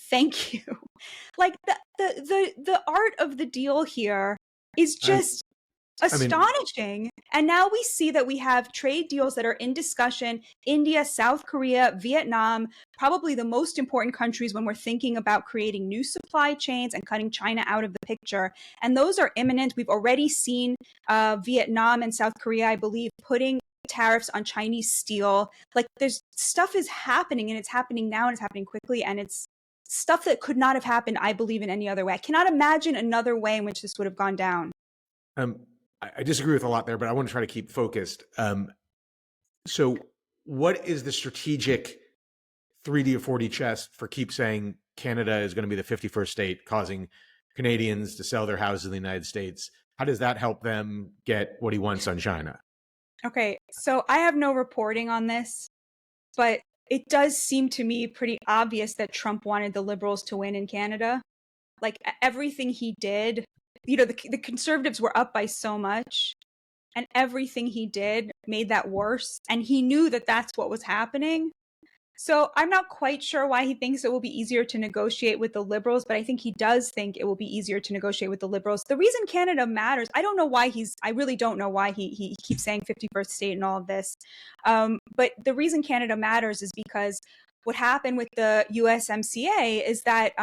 thank you. The art of the deal here is just astonishing. And now we see that we have trade deals that are in discussion: India, South Korea, Vietnam, probably the most important countries when we're thinking about creating new supply chains and cutting China out of the picture. And those are imminent. We've already seen Vietnam and South Korea, I believe, putting tariffs on Chinese steel. There's stuff is happening, and it's happening now, and it's happening quickly, and it's stuff that could not have happened, I believe, in any other way. I cannot imagine another way in which this would have gone down. I disagree with a lot there, but I want to try to keep focused. So what is the strategic 3D or 4D chess for keep saying Canada is going to be the 51st state, causing Canadians to sell their houses in the United States? How does that help them get what he wants on China? Okay, so I have no reporting on this, but it does seem to me pretty obvious that Trump wanted the Liberals to win in Canada. Everything he did, the Conservatives were up by so much, and everything he did made that worse. And he knew that that's what was happening. So I'm not quite sure why he thinks it will be easier to negotiate with the Liberals, but I think he does think it will be easier to negotiate with the Liberals. The reason Canada matters, I don't know why I really don't know why he keeps saying 51st state and all of this. But the reason Canada matters is because what happened with the USMCA is that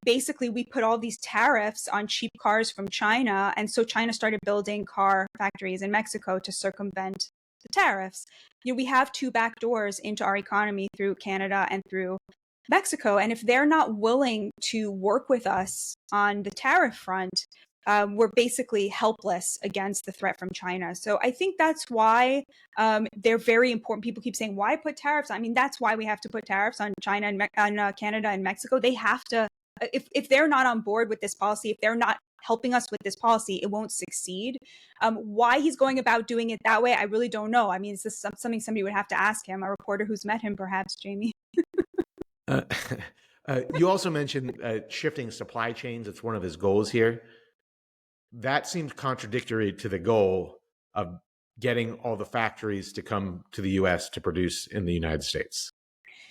basically we put all these tariffs on cheap cars from China. And so China started building car factories in Mexico to circumvent the tariffs. We have two back doors into our economy through Canada and through Mexico. And if they're not willing to work with us on the tariff front, we're basically helpless against the threat from China. So I think that's why they're very important. People keep saying, why put tariffs? I mean, that's why we have to put tariffs on China and on Canada and Mexico. They have to, if they're not on board with this policy, if they're not helping us with this policy, it won't succeed. Why he's going about doing it that way, I really don't know. I mean, it's just something somebody would have to ask him, a reporter who's met him, perhaps, Jamie. You also mentioned shifting supply chains. It's one of his goals here. That seems contradictory to the goal of getting all the factories to come to the U.S. to produce in the United States.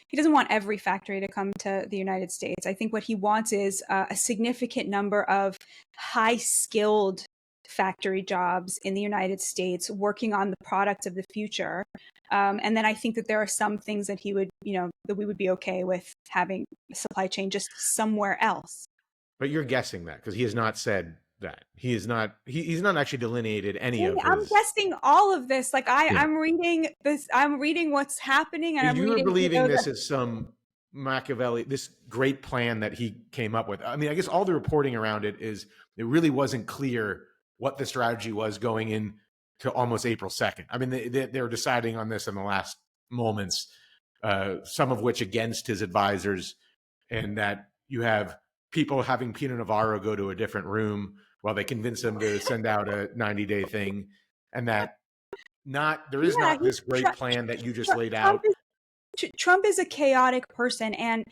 He doesn't want every factory to come to the United States. I think what he wants is a significant number of high-skilled factory jobs in the United States working on the products of the future. And then I think that there are some things that he would, that we would be okay with having a supply chain just somewhere else. But you're guessing that because he has not said that. He's not actually delineated any of his... I'm guessing all of this. Like I'm reading this, I'm reading what's happening, and you're believing this is some Machiavelli, this great plan that he came up with. I mean, I guess all the reporting around it is it really wasn't clear what the strategy was going in to almost April 2nd. I mean, they were deciding on this in the last moments, some of which against his advisors, and that you have people having Pino Navarro go to a different room while they convince him to send out a 90-day thing, and that there is not this great plan that you just laid out. Trump is a chaotic person. And,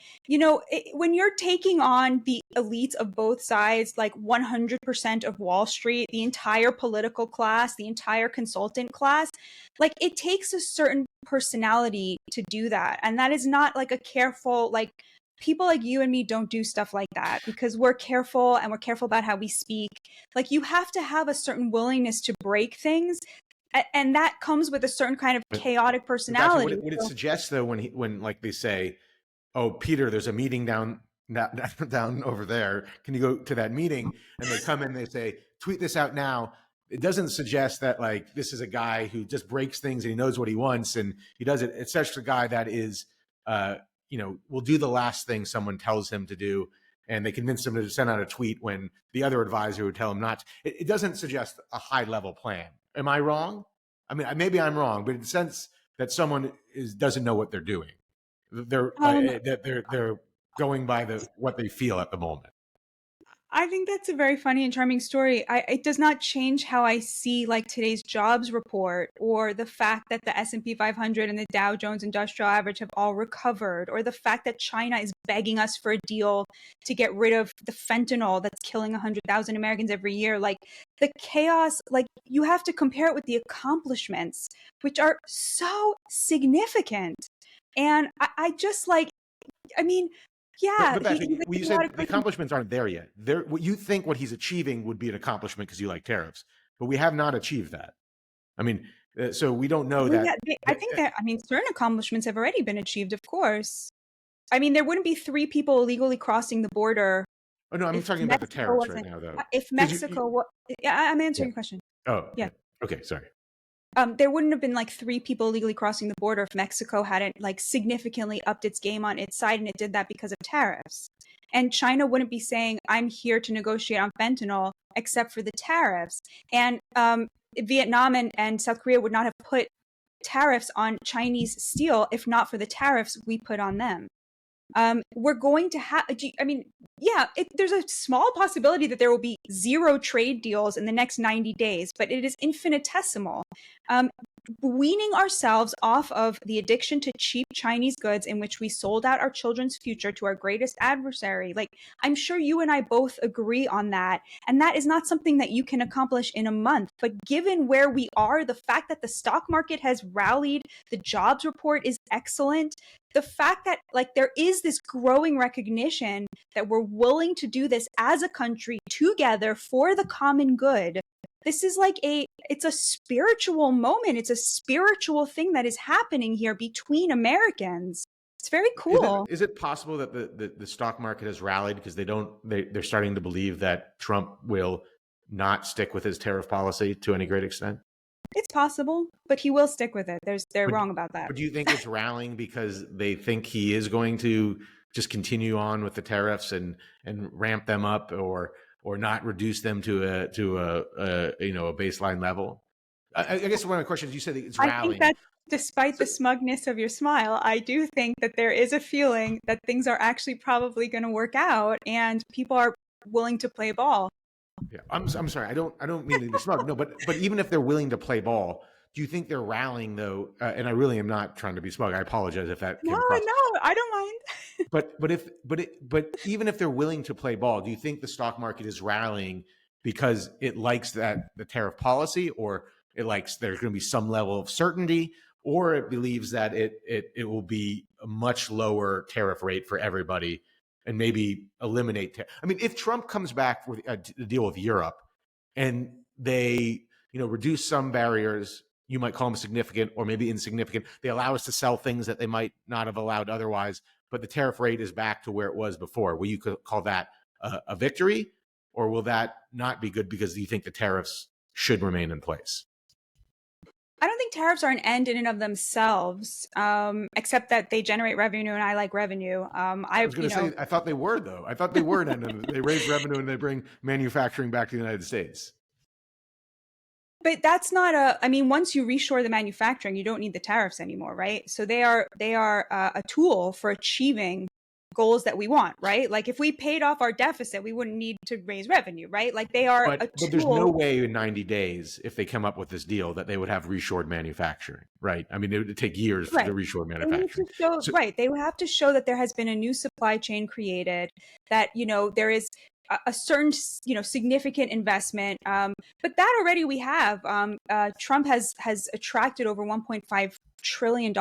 when you're taking on the elites of both sides, like 100% of Wall Street, the entire political class, the entire consultant class, like it takes a certain personality to do that. And that is not like a careful, like people like you and me don't do stuff like that because we're careful and we're careful about how we speak. Like you have to have a certain willingness to break things. And that comes with a certain kind of chaotic personality. What it suggests, though, when like they say, "Oh, Peter, there's a meeting down over there. Can you go to that meeting?" And they come in, and they say, "Tweet this out now." It doesn't suggest that like this is a guy who just breaks things and he knows what he wants and he does it. It's such a guy that is, will do the last thing someone tells him to do, and they convince him to send out a tweet when the other advisor would tell him not to. It doesn't suggest a high-level plan. Am I wrong? I mean, maybe I'm wrong, but in the sense that someone doesn't know what they're doing. They're going by what they feel at the moment. I think that's a very funny and charming story. It does not change how I see like today's jobs report, or the fact that the S&P 500 and the Dow Jones Industrial Average have all recovered, or the fact that China is begging us for a deal to get rid of the fentanyl that's killing 100,000 Americans every year. Like the chaos, like you have to compare it with the accomplishments, which are so significant. And I just like, I mean, yeah. But you said the accomplishments aren't there yet. What you think what he's achieving would be an accomplishment because you like tariffs, but we have not achieved that. I mean, so we don't know that. Yeah, I think that, certain accomplishments have already been achieved, of course. I mean, there wouldn't be 3 people illegally crossing the border. Oh, no, I'm talking about the tariffs right now, though. If Mexico, I'm answering your question. Oh, yeah. Okay, sorry. There wouldn't have been like 3 people illegally crossing the border if Mexico hadn't like significantly upped its game on its side, and it did that because of tariffs. And China wouldn't be saying, "I'm here to negotiate on fentanyl," except for the tariffs. And Vietnam and South Korea would not have put tariffs on Chinese steel if not for the tariffs we put on them. We're going to have, there's a small possibility that there will be 0 trade deals in the next 90 days, but it is infinitesimal. weaning ourselves off of the addiction to cheap Chinese goods in which we sold out our children's future to our greatest adversary. Like, I'm sure you and I both agree on that. And that is not something that you can accomplish in a month. But given where we are, the fact that the stock market has rallied, the jobs report is excellent, the fact that like there is this growing recognition that we're willing to do this as a country together for the common good. This is like it's a spiritual moment. It's a spiritual thing that is happening here between Americans. It's very cool. Is it possible that the stock market has rallied because they're starting to believe that Trump will not stick with his tariff policy to any great extent? It's possible, but he will stick with it. They're wrong about that. But do you think it's rallying because they think he is going to just continue on with the tariffs and ramp them up, or not reduce them to a baseline level? I guess one of the questions, you said it's rallying. I think that despite the smugness of your smile, I do think that there is a feeling that things are actually probably going to work out and people are willing to play ball. Yeah, I'm sorry. I don't mean to be smug. No, but even if they're willing to play ball, do you think they're rallying though? And I really am not trying to be smug. I apologize if that came across. No, I don't mind. but even if they're willing to play ball, do you think the stock market is rallying because it likes the tariff policy, or it likes there's going to be some level of certainty, or it believes that it will be a much lower tariff rate for everybody and maybe eliminate I mean, if Trump comes back with a deal with Europe and they reduce some barriers, you might call them significant or maybe insignificant, they allow us to sell things that they might not have allowed otherwise, but the tariff rate is back to where it was before, will you call that a victory, or will that not be good because you think the tariffs should remain in place? I don't think tariffs are an end in and of themselves, except that they generate revenue, and I like revenue. I was going to say, I thought they were, though. I thought they were an end of it. They raise revenue and they bring manufacturing back to the United States. But that's not I mean, once you reshore the manufacturing, you don't need the tariffs anymore, right? So they are a tool for achieving goals that we want, right? Like if we paid off our deficit, we wouldn't need to raise revenue, right? Like they are a tool. But there's no way in 90 days, if they come up with this deal, that they would have reshored manufacturing, right? I mean, it would take years for the reshored manufacturing. Right. They would have to show that there has been a new supply chain created, that, there is a certain, significant investment. But that already we have. Trump has attracted over $1.5 trillion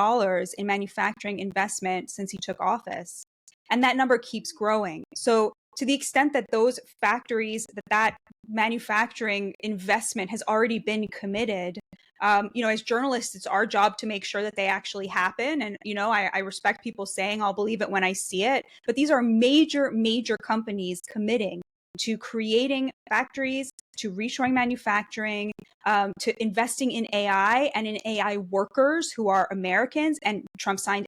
in manufacturing investment since he took office. And that number keeps growing. So to the extent that those factories, that manufacturing investment has already been committed, as journalists, it's our job to make sure that they actually happen. And, I respect people saying, I'll believe it when I see it. But these are major, major companies committing to creating factories, to reshoring manufacturing, to investing in AI and in AI workers who are Americans. And Trump signed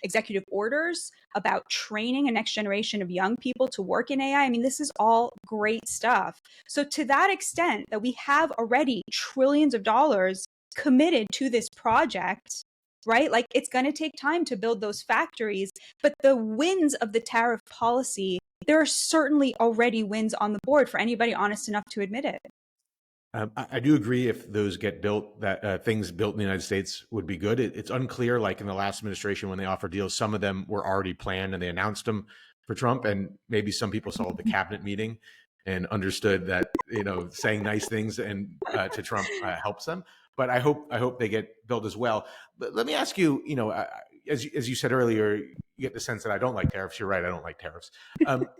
executive orders about training a next generation of young people to work in AI. I mean, this is all great stuff. So to that extent that we have already trillions of dollars committed to this project, right? Like it's going to take time to build those factories, but the wins of the tariff policy, there are certainly already wins on the board for anybody honest enough to admit it. I do agree if those get built, that things built in the United States would be good. It's unclear, like in the last administration when they offered deals, some of them were already planned and they announced them for Trump. And maybe some people saw the cabinet meeting and understood that, saying nice things and to Trump helps them. But I hope they get built as well. But let me ask you, as you said earlier, you get the sense that I don't like tariffs. You're right, I don't like tariffs.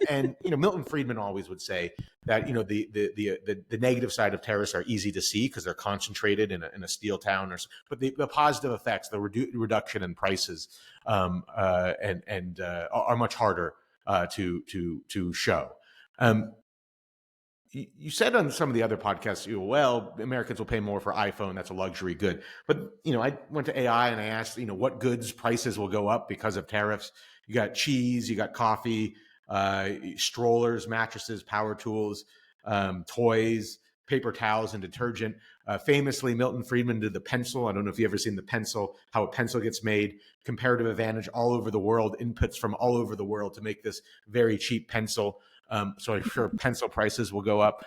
And Milton Friedman always would say that the negative side of tariffs are easy to see because they're concentrated in a steel town, but the positive effects, the reduction in prices, are much harder to show. You said on some of the other podcasts, well, Americans will pay more for iPhone. That's a luxury good. But, I went to AI and I asked, what goods prices will go up because of tariffs. You got cheese, you got coffee, strollers, mattresses, power tools, toys, paper towels, and detergent. Famously, Milton Friedman did the pencil. I don't know if you've ever seen the pencil, how a pencil gets made, comparative advantage all over the world, inputs from all over the world to make this very cheap pencil. So I'm sure pencil prices will go up.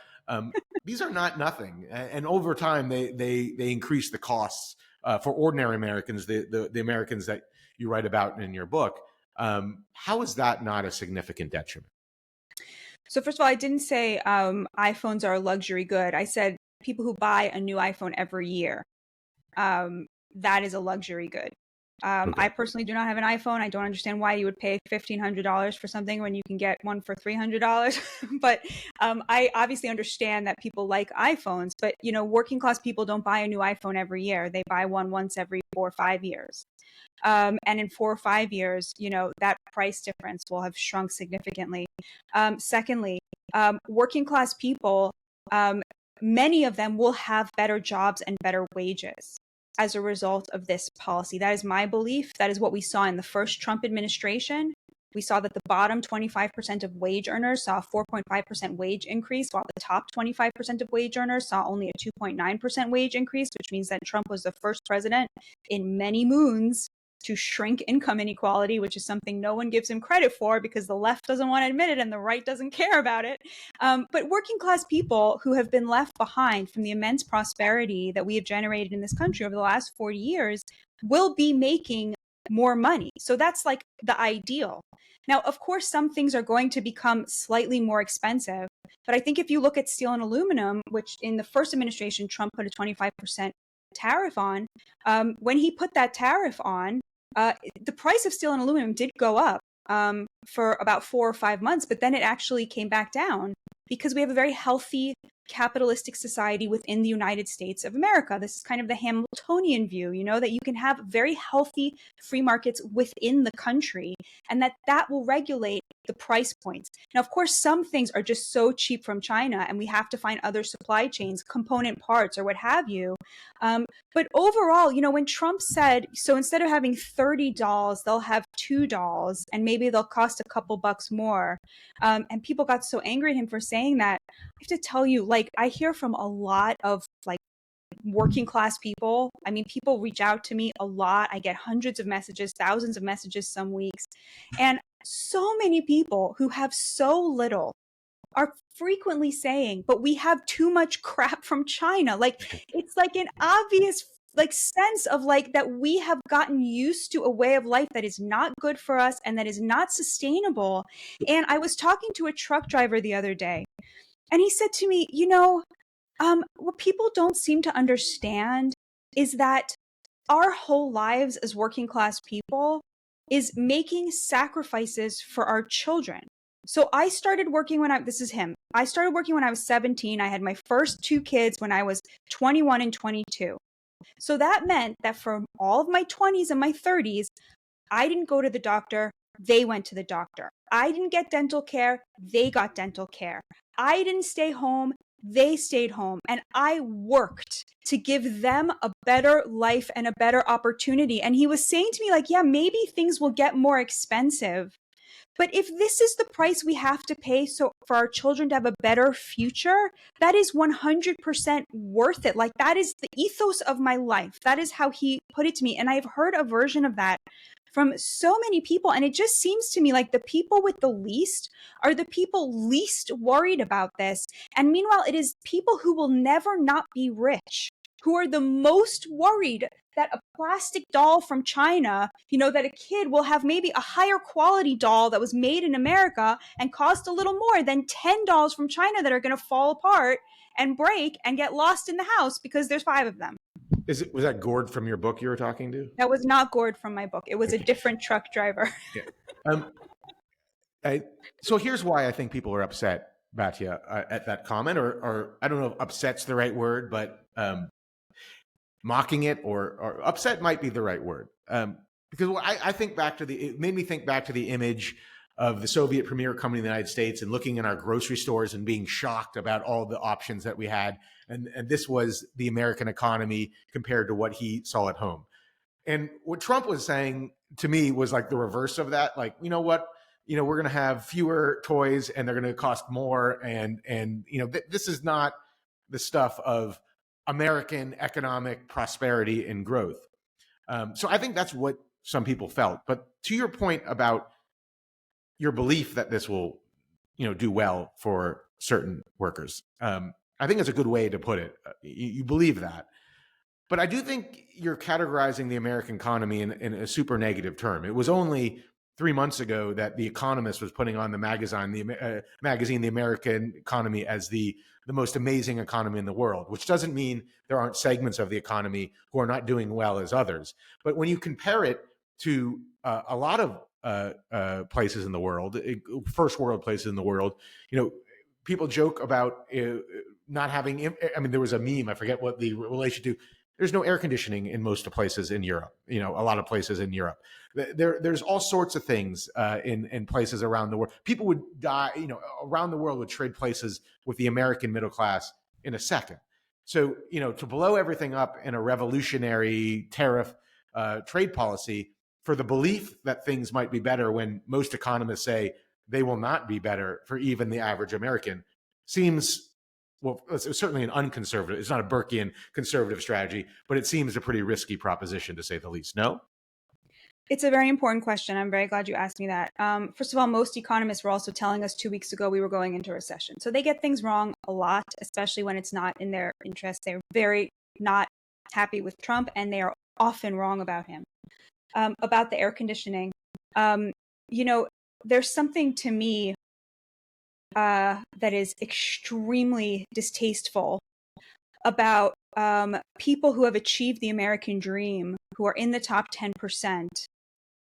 These are not nothing, and over time they increase the costs for ordinary Americans, the Americans that you write about in your book. How is that not a significant detriment? So first of all, I didn't say iPhones are a luxury good. I said people who buy a new iPhone every year, that is a luxury good. Okay. I personally do not have an iPhone. I don't understand why you would pay $1,500 for something when you can get one for $300. But I obviously understand that people like iPhones. But working class people don't buy a new iPhone every year. They buy one once every 4 or 5 years. And in 4 or 5 years, that price difference will have shrunk significantly. Secondly, working class people, many of them will have better jobs and better wages as a result of this policy. That is my belief. That is what we saw in the first Trump administration. We saw that the bottom 25% of wage earners saw a 4.5% wage increase, while the top 25% of wage earners saw only a 2.9% wage increase, which means that Trump was the first president in many moons to shrink income inequality, which is something no one gives him credit for because the left doesn't want to admit it and the right doesn't care about it. But working class people who have been left behind from the immense prosperity that we have generated in this country over the last 40 years will be making more money. So that's like the ideal. Now, of course, some things are going to become slightly more expensive. But I think if you look at steel and aluminum, which in the first administration, Trump put a 25% tariff on, when he put that tariff on, the price of steel and aluminum did go up for about 4 or 5 months, but then it actually came back down because we have a very healthy capitalistic society within the United States of America. This is kind of the Hamiltonian view, that you can have very healthy free markets within the country and that will regulate the price points. Now, of course, some things are just so cheap from China and we have to find other supply chains, component parts or what have you. But overall, when Trump said, so instead of having $30, they'll have $2 and maybe they'll cost a couple bucks more. And people got so angry at him for saying that. I have to tell you, I hear from a lot of working class people. I mean, people reach out to me a lot. I get hundreds of messages, thousands of messages some weeks. And so many people who have so little are frequently saying, but we have too much crap from China. It's like an obvious sense of that we have gotten used to a way of life that is not good for us and that is not sustainable. And I was talking to a truck driver the other day and he said to me, what people don't seem to understand is that our whole lives as working class people is making sacrifices for our children. So I started working I started working when I was 17. I had my first 2 kids when I was 21 and 22. So that meant that for all of my 20s and my 30s, I didn't go to the doctor. They went to the doctor. I didn't get dental care. They got dental care. I didn't stay home. They stayed home. And I worked to give them a better life and a better opportunity. And he was saying to me yeah, maybe things will get more expensive. But if this is the price we have to pay so for our children to have a better future, that is 100% worth it. That is the ethos of my life. That is how he put it to me. And I've heard a version of that from so many people. And it just seems to me like the people with the least are the people least worried about this. And meanwhile, it is people who will never not be rich who are the most worried that a plastic doll from China, that a kid will have maybe a higher quality doll that was made in America and cost a little more than $10 from China that are going to fall apart and break and get lost in the house because there's 5 of them. Was that Gord from your book you were talking to? That was not Gord from my book. It was a different truck driver. Yeah. So here's why I think people are upset, Batya, at that comment, or I don't know if upset's the right word, but mocking it or upset might be the right word. Because I think it made me think back to the image of the Soviet premier coming to the United States and looking in our grocery stores and being shocked about all the options that we had. And this was the American economy compared to what he saw at home. And what Trump was saying to me was the reverse of that. You know what? We're going to have fewer toys and they're going to cost more. And this is not the stuff of American economic prosperity and growth. So I think that's what some people felt. But to your point about your belief that this will, do well for certain workers, I think it's a good way to put it. You believe that. But I do think you're categorizing the American economy in a super negative term. It was only 3 months ago that The Economist was putting on the magazine, The American Economy, as the most amazing economy in the world, which doesn't mean there aren't segments of the economy who are not doing well as others. But when you compare it to a lot of places in the world, first world places in the world, people joke about not having. I mean, there was a meme. I forget what the relation to. There's no air conditioning in most of places in Europe. A lot of places in Europe. There's all sorts of things in places around the world. People would die. Around the world would trade places with the American middle class in a second. So to blow everything up in a revolutionary tariff trade policy for the belief that things might be better when most economists say they will not be better for even the average American seems. Well, it's certainly an unconservative. It's not a Burkean conservative strategy, but it seems a pretty risky proposition, to say the least. No? It's a very important question. I'm very glad you asked me that. First of all, most economists were also telling us 2 weeks ago we were going into recession. So they get things wrong a lot, especially when it's not in their interest. They're very not happy with Trump, and they are often wrong about him. About the air conditioning, there's something to me that is extremely distasteful about people who have achieved the American dream, who are in the top 10%,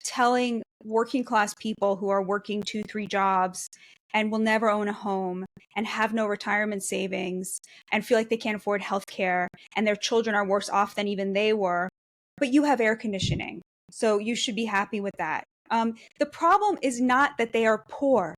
telling working class people who are working 2-3 jobs and will never own a home and have no retirement savings and feel like they can't afford health care and their children are worse off than even they were, but you have air conditioning, so you should be happy with that. The problem is not that they are poor,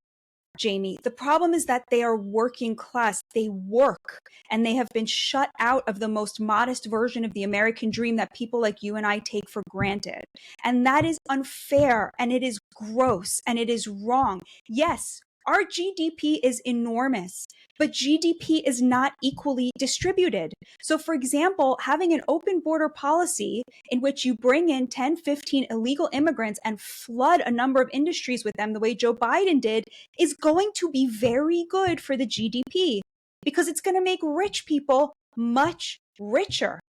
Jamie. The problem is that they are working class. They work, and they have been shut out of the most modest version of the American dream that people like you and I take for granted. And that is unfair, and it is gross, and it is wrong. Yes, our GDP is enormous, but GDP is not equally distributed. So, for example, having an open border policy in which you bring in 10, 15 illegal immigrants and flood a number of industries with them the way Joe Biden did is going to be very good for the GDP because it's going to make rich people much richer.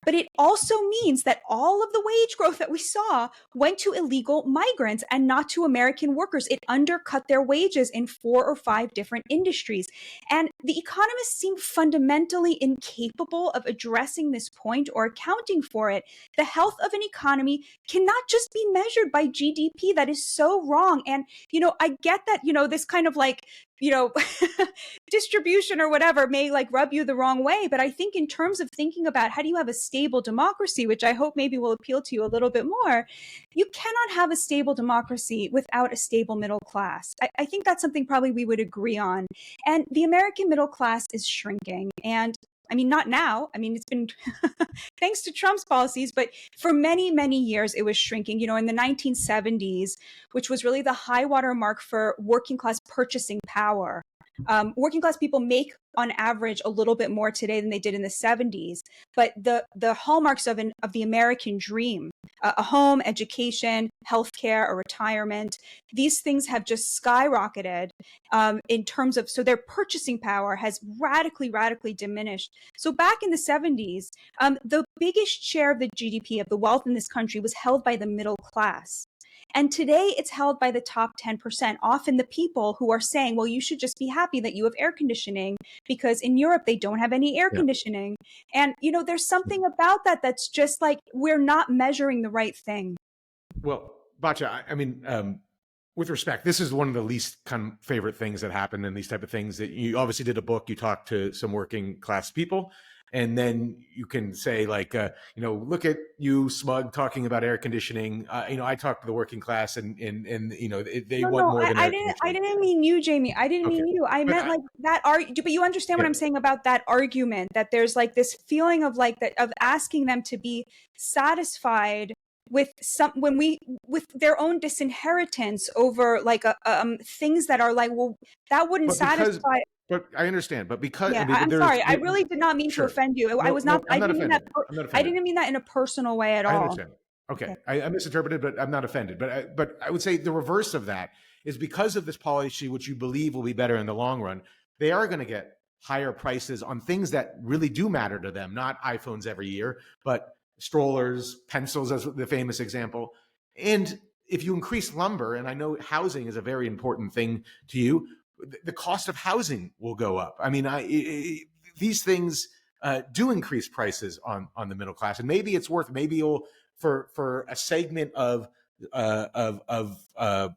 But it also means that all of the wage growth that we saw went to illegal migrants and not to American workers. It undercut their wages in 4 or 5 different industries. And the economists seem fundamentally incapable of addressing this point or accounting for it. The health of an economy cannot just be measured by GDP. That is so wrong. And, I get that, this kind of distribution or whatever may rub you the wrong way. But I think in terms of thinking about how do you have a stable democracy, which I hope maybe will appeal to you a little bit more, you cannot have a stable democracy without a stable middle class. I think that's something probably we would agree on. And the American middle class is shrinking. And I mean, not now. I mean, it's been thanks to Trump's policies, but for many, many years, it was shrinking. In the 1970s, which was really the high water mark for working class purchasing power. Working class people make, on average, a little bit more today than they did in the 70s. But the hallmarks of the American dream, a home, education, healthcare, or retirement, these things have just skyrocketed in terms of, so their purchasing power has radically, radically diminished. So back in the 70s, the biggest share of the GDP, of the wealth in this country, was held by the middle class. And today it's held by the top 10%, often the people who are saying, well, you should just be happy that you have air conditioning because in Europe, they don't have any air conditioning. And, there's something about that that's just like, we're not measuring the right thing. Well, Batya, I mean, with respect, this is one of the least kind of favorite things that happen in these type of things. That you obviously did a book, you talked to some working class people. And then you can say look at you, smug, talking about air conditioning. I talked to the working class, and they want more than air conditioning. I didn't mean you, Jamie. I didn't mean you. I meant that but you understand what I'm saying about that argument, that there's this feeling of of asking them to be satisfied with with their own disinheritance over things that are that wouldn't satisfy. But I understand. But because I'm sorry, I really did not mean to offend you. I was not. I didn't mean that. I didn't mean that in a personal way at all. I understand. Okay, I misinterpreted, but I'm not offended. But I would say the reverse of that is because of this policy, which you believe will be better in the long run. They are going to get higher prices on things that really do matter to them, not iPhones every year, but strollers, pencils, as the famous example. And if you increase lumber, and I know housing is a very important thing to you, the cost of housing will go up. I mean, these things do increase prices on the middle class, and maybe it's worth, maybe you'll, for a segment of a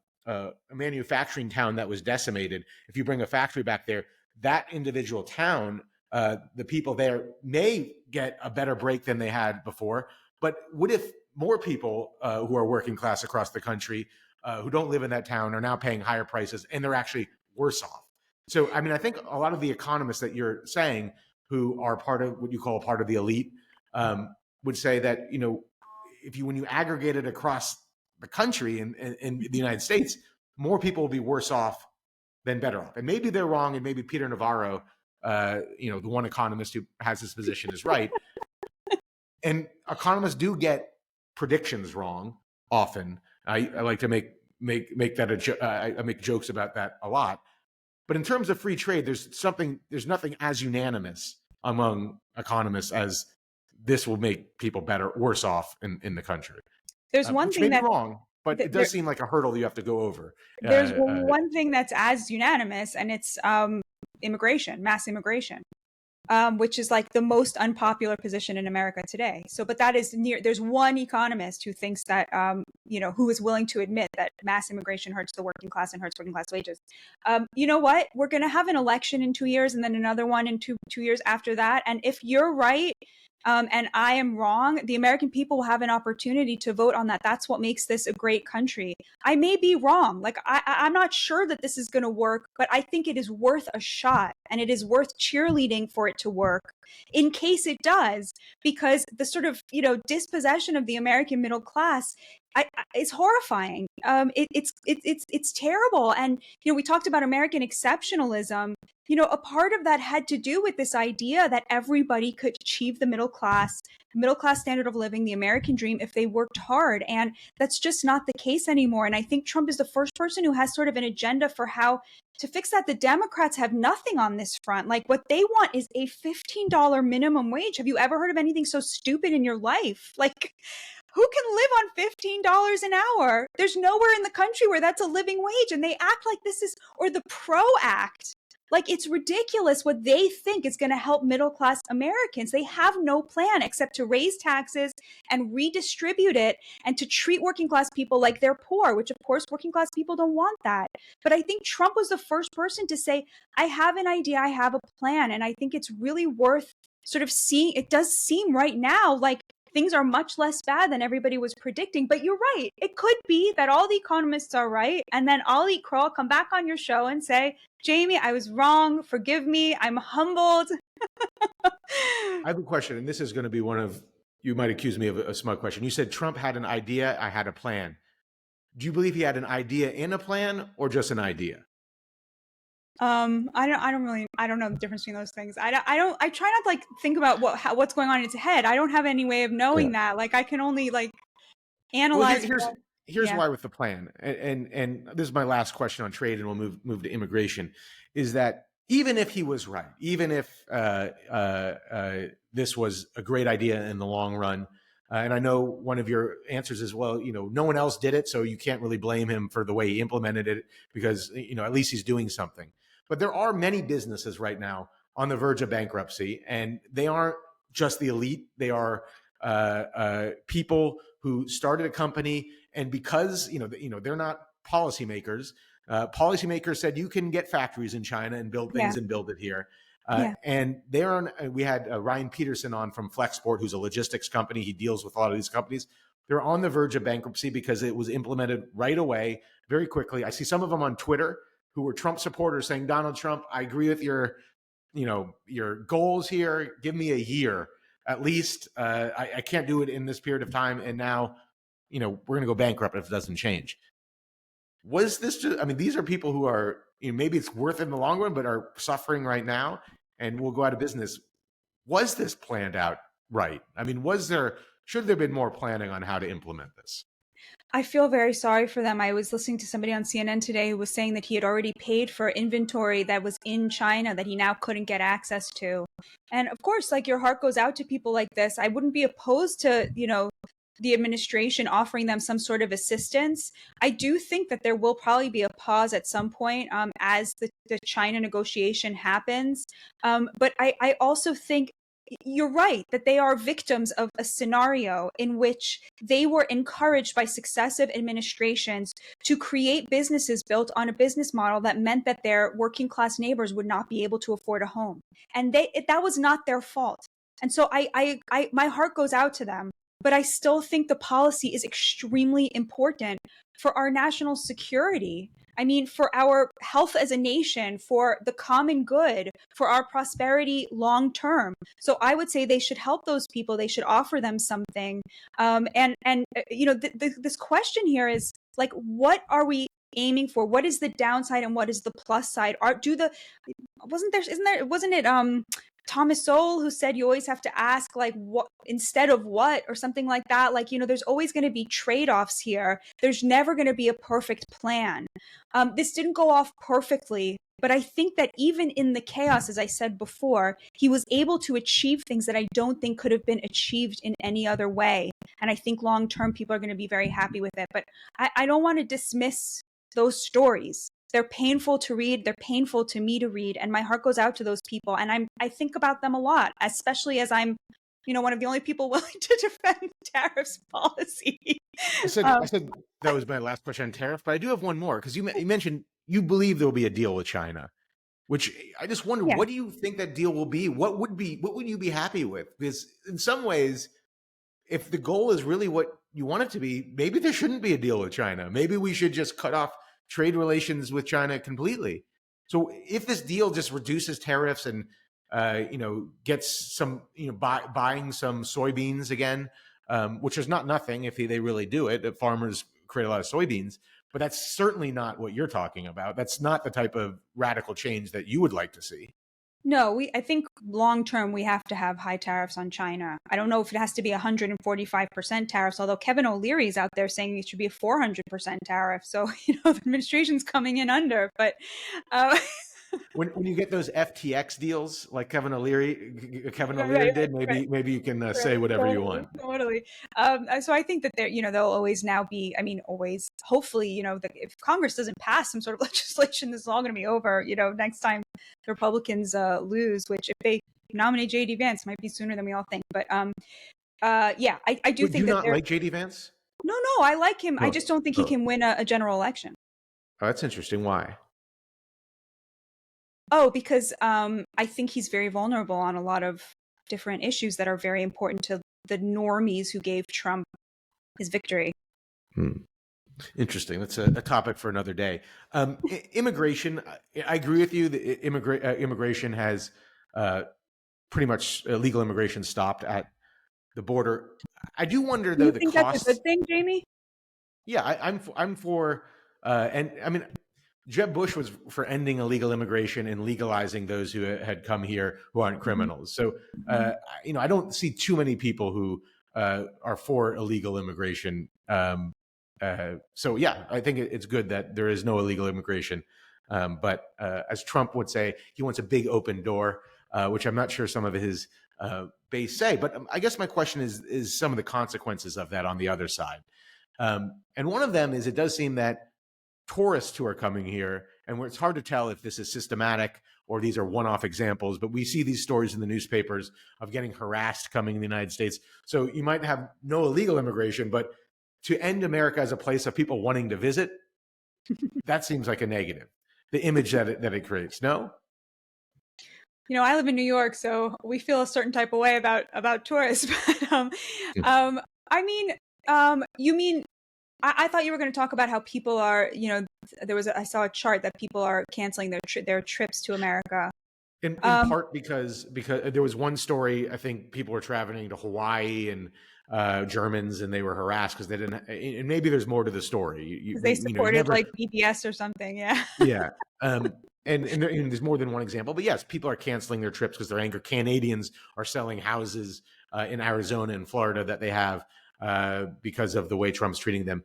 manufacturing town that was decimated, if you bring a factory back there, that individual town, the people there may get a better break than they had before. But what if more people who are working class across the country who don't live in that town are now paying higher prices and they're actually worse off? So, I mean, I think a lot of the economists that you're saying, who are part of what you call part of the elite, would say that, you know, when you aggregate it across the country in the United States, more people will be worse off than better off. And maybe they're wrong, and maybe Peter Navarro, you know, the one economist who has this position, is right. And economists do get predictions wrong often. I like to make that I make jokes about that a lot. But in terms of free trade, there's nothing as unanimous among economists as this will make people worse off in the country. There's one which thing may be wrong, but it does seem like a hurdle you have to go over. There's one thing that's as unanimous, and it's immigration, mass immigration, which is like the most unpopular position in America today. So, but that is there's one economist who thinks that, you know, who is willing to admit that mass immigration hurts the working class and hurts working class wages. You know what? We're going to have an election in 2 years, and then another one in two years after that. And if you're right, and I am wrong, the American people will have an opportunity to vote on that. That's what makes this a great country. I may be wrong. Like, I'm not sure that this is going to work, but I think it is worth a shot, and it is worth cheerleading for it to work in case it does, because the sort of, you know, dispossession of the American middle class is horrifying. It's terrible. And, you know, we talked about American exceptionalism. You know, a part of that had to do with this idea that everybody could achieve the middle class standard of living, the American dream, if they worked hard. And that's just not the case anymore. And I think Trump is the first person who has sort of an agenda for how to fix that. The Democrats have nothing on this front. Like, what they want is a $15 minimum wage. Have you ever heard of anything so stupid in your life? Like, who can live on $15 an hour? There's nowhere in the country where that's a living wage. And they act like this is, or the PRO Act. Like, it's ridiculous what they think is going to help middle-class Americans. They have no plan except to raise taxes and redistribute it, and to treat working-class people like they're poor, which, of course, working-class people don't want that. But I think Trump was the first person to say, I have an idea, I have a plan, and I think it's really worth sort of seeing. It does seem right now like things are much less bad than everybody was predicting. But you're right. It could be that all the economists are right, and then I'll eat crow, come back on your show and say, Jamie, I was wrong. Forgive me. I'm humbled. I have a question, and this is going to be one of, you might accuse me of a smug question. You said Trump had an idea, I had a plan. Do you believe he had an idea in a plan, or just an idea? I don't know the difference between those things. I try not to like think about what's going on in his head. I don't have any way of knowing that. Like, I can only like analyze. Well, here's why with the plan, and this is my last question on trade, and we'll move to immigration, is that even if he was right, even if this was a great idea in the long run, and I know one of your answers is, well, you know, no one else did it, so you can't really blame him for the way he implemented it, because, you know, at least he's doing something. But there are many businesses right now on the verge of bankruptcy, and they aren't just the elite. They are people who started a company, and because they're not policymakers. Policymakers said you can get factories in China and build things and build it here. And we had Ryan Peterson on from Flexport, who's a logistics company. He deals with a lot of these companies. They're on the verge of bankruptcy because it was implemented right away, very quickly. I see some of them on Twitter who were Trump supporters saying, Donald Trump, I agree with your goals here. Give me a year at least. I can't do it in this period of time. And now, we're going to go bankrupt if it doesn't change. Was this just, these are people who are, maybe it's worth it in the long run, but are suffering right now and will go out of business. Was this planned out right? Should there have been more planning on how to implement this? I feel very sorry for them. I was listening to somebody on CNN today who was saying that he had already paid for inventory that was in China that he now couldn't get access to. And of course, like, your heart goes out to people like this. I wouldn't be opposed to, the administration offering them some sort of assistance. I do think that there will probably be a pause at some point as the China negotiation happens. But I also think you're right that they are victims of a scenario in which they were encouraged by successive administrations to create businesses built on a business model that meant that their working class neighbors would not be able to afford a home. And that was not their fault. And so my heart goes out to them. But I still think the policy is extremely important for our national security. I mean, for our health as a nation, for the common good, for our prosperity long term. So I would say they should help those people. They should offer them something. This question here is like, what are we aiming for? What is the downside and what is the plus side? Wasn't it Thomas Sowell who said you always have to ask, like, what instead of what, or something like that? Like, there's always going to be trade-offs here. There's never going to be a perfect plan. This didn't go off perfectly, but I think that even in the chaos, as I said before, he was able to achieve things that I don't think could have been achieved in any other way. And I think long-term people are going to be very happy with it. But I don't want to dismiss those stories. They're painful to read. They're painful to me to read. And my heart goes out to those people. And I think about them a lot, especially as I'm, one of the only people willing to defend tariffs policy. I said that was my last question on tariff, but I do have one more, because you mentioned you believe there will be a deal with China, which I just wonder, what do you think that deal will be? What would you be happy with? Because in some ways, if the goal is really what you want it to be, maybe there shouldn't be a deal with China. Maybe we should just cut off trade relations with China completely. So if this deal just reduces tariffs and gets some buying some soybeans again, which is not nothing if they really do it. The farmers create a lot of soybeans, but that's certainly not what you're talking about. That's not the type of radical change that you would like to see. No, I think long term we have to have high tariffs on China. I don't know if it has to be 145% tariffs, although Kevin O'Leary's out there saying it should be a 400% tariff. So, the administration's coming in under. But when you get those FTX deals like Kevin O'Leary did, maybe you can say whatever you want. Totally. So I think that they'll always now be, hopefully, if Congress doesn't pass some sort of legislation, this is all going to be over, next time the Republicans lose, which if they nominate J.D. Vance, might be sooner than we all think. But I do think that. Would you not like J.D. Vance? No, I like him. I just don't think he can win a general election. Oh, that's interesting. Why? Oh, because I think he's very vulnerable on a lot of different issues that are very important to the normies who gave Trump his victory. Interesting. That's a topic for another day. Immigration, I agree with you. The immigration has pretty much legal immigration stopped at the border. I do wonder, though, the cost. You think that's a good thing, Jamie? Yeah, I'm for, and I mean, Jeb Bush was for ending illegal immigration and legalizing those who had come here who aren't criminals. So, I don't see too many people who are for illegal immigration. So, yeah, I think it's good that there is no illegal immigration. But as Trump would say, he wants a big open door, which I'm not sure some of his base say. But I guess my question is some of the consequences of that on the other side. And one of them is, it does seem that tourists who are coming here, and where it's hard to tell if this is systematic or these are one-off examples, but we see these stories in the newspapers of getting harassed coming in the United States. So you might have no illegal immigration, but to end America as a place of people wanting to visit, that seems like a negative. The image that it creates, no? I live in New York, so we feel a certain type of way about tourists. But you mean? I thought you were going to talk about how people are, I saw a chart that people are canceling their trips to America. In part because there was one story, I think people were traveling to Hawaii and Germans, and they were harassed because they didn't, and maybe there's more to the story. They supported like BDS or something, yeah. Yeah. And there's more than one example, but yes, people are canceling their trips because they're angry. Canadians are selling houses in Arizona and Florida that they have because of the way Trump's treating them.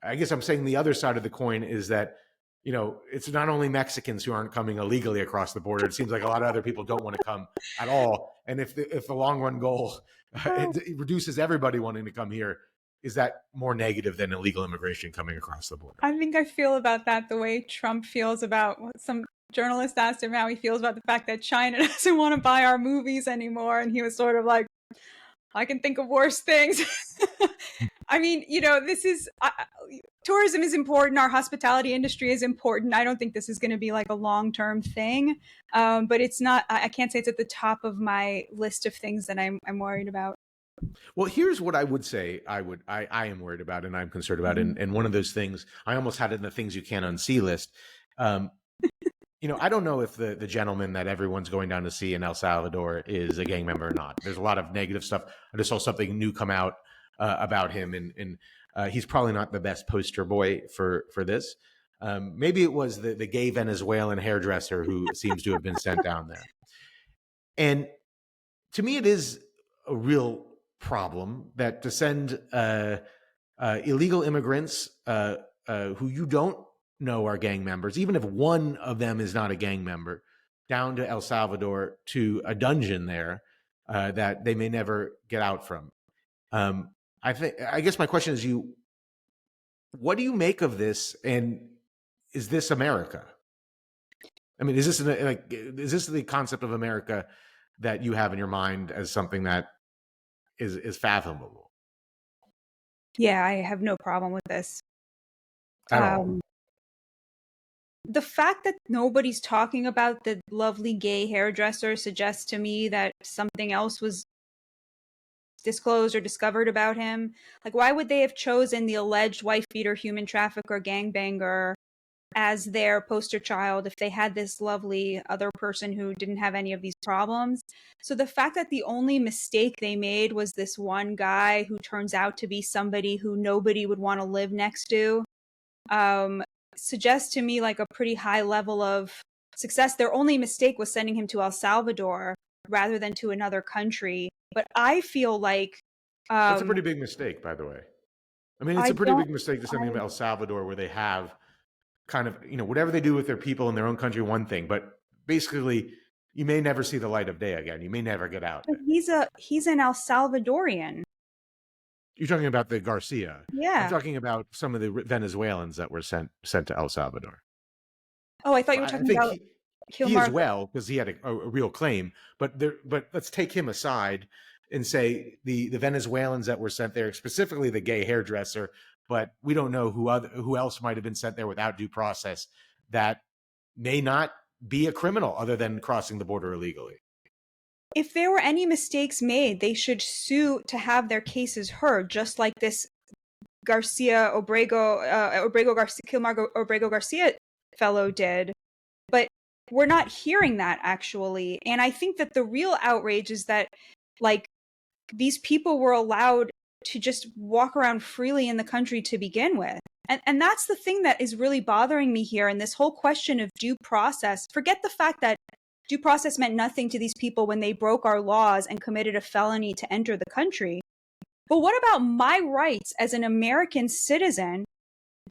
I guess I'm saying the other side of the coin is that, it's not only Mexicans who aren't coming illegally across the border. It seems like a lot of other people don't want to come at all. And if the long run goal it reduces everybody wanting to come here, is that more negative than illegal immigration coming across the border? I think I feel about that the way Trump feels about what some journalist asked him how he feels about the fact that China doesn't want to buy our movies anymore. And he was sort of like, I can think of worse things. I mean, this is tourism is important. Our hospitality industry is important. I don't think this is going to be like a long-term thing, but it's not. I can't say it's at the top of my list of things that I'm worried about. Well, here's what I would say. I am worried about, and I'm concerned about, and one of those things I almost had it in the things you can't unsee list. I don't know if the gentleman that everyone's going down to see in El Salvador is a gang member or not. There's a lot of negative stuff. I just saw something new come out about him, and he's probably not the best poster boy for this. Maybe it was the gay Venezuelan hairdresser who seems to have been sent down there. And to me, it is a real problem that to send illegal immigrants who you don't know are gang members, even if one of them is not a gang member, down to El Salvador to a dungeon there that they may never get out from. I guess my question is, what do you make of this, and is this America? I mean, is this the concept of America that you have in your mind as something that is fathomable? Yeah, I have no problem with this At all. The fact that nobody's talking about the lovely gay hairdresser suggests to me that something else was disclosed or discovered about him. Like, why would they have chosen the alleged wife beater, human trafficker, gangbanger as their poster child if they had this lovely other person who didn't have any of these problems? So the fact that the only mistake they made was this one guy who turns out to be somebody who nobody would want to live next to suggests to me like a pretty high level of success. Their only mistake was sending him to El Salvador rather than to another country. But I feel like that's a pretty big mistake, by the way. I mean, it's a pretty big mistake to send him to El Salvador, where they have kind of, whatever they do with their people in their own country, one thing, but basically you may never see the light of day again. You may never get out. He's an El Salvadorian. You're talking about the Garcia. Yeah. I'm talking about some of the Venezuelans that were sent to El Salvador. Oh, I thought you were talking about he as well, because he had a real claim. But let's take him aside and say the Venezuelans that were sent there, specifically the gay hairdresser, but we don't know who else might have been sent there without due process that may not be a criminal other than crossing the border illegally. If there were any mistakes made, they should sue to have their cases heard, just like this Garcia Kilmar Obrego Garcia fellow did. But we're not hearing that, actually. And I think that the real outrage is that, like, these people were allowed to just walk around freely in the country to begin with. And that's the thing that is really bothering me here. And this whole question of due process, forget the fact that due process meant nothing to these people when they broke our laws and committed a felony to enter the country. But what about my rights as an American citizen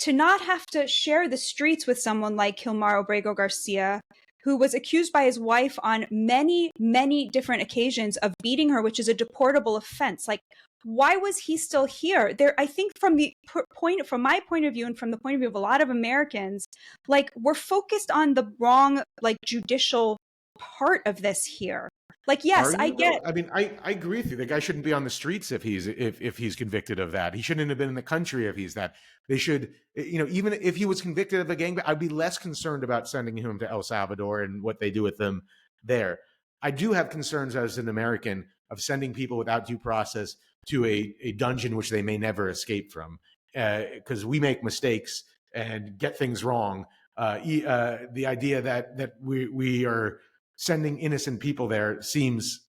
to not have to share the streets with someone like Kilmar Obrego Garcia, who was accused by his wife on many, many different occasions of beating her, which is a deportable offense? Like, why was he still here? I think from my point of view, and from the point of view of a lot of Americans, like, we're focused on the wrong, like, judicial part of this here. Like, yes, I get. I mean, I agree with you. The guy shouldn't be on the streets if he's convicted of that. He shouldn't have been in the country if he's that. They should, even if he was convicted of a gangbang, I'd be less concerned about sending him to El Salvador and what they do with them there. I do have concerns as an American of sending people without due process to a dungeon which they may never escape from, because we make mistakes and get things wrong. The idea that we are sending innocent people there seems,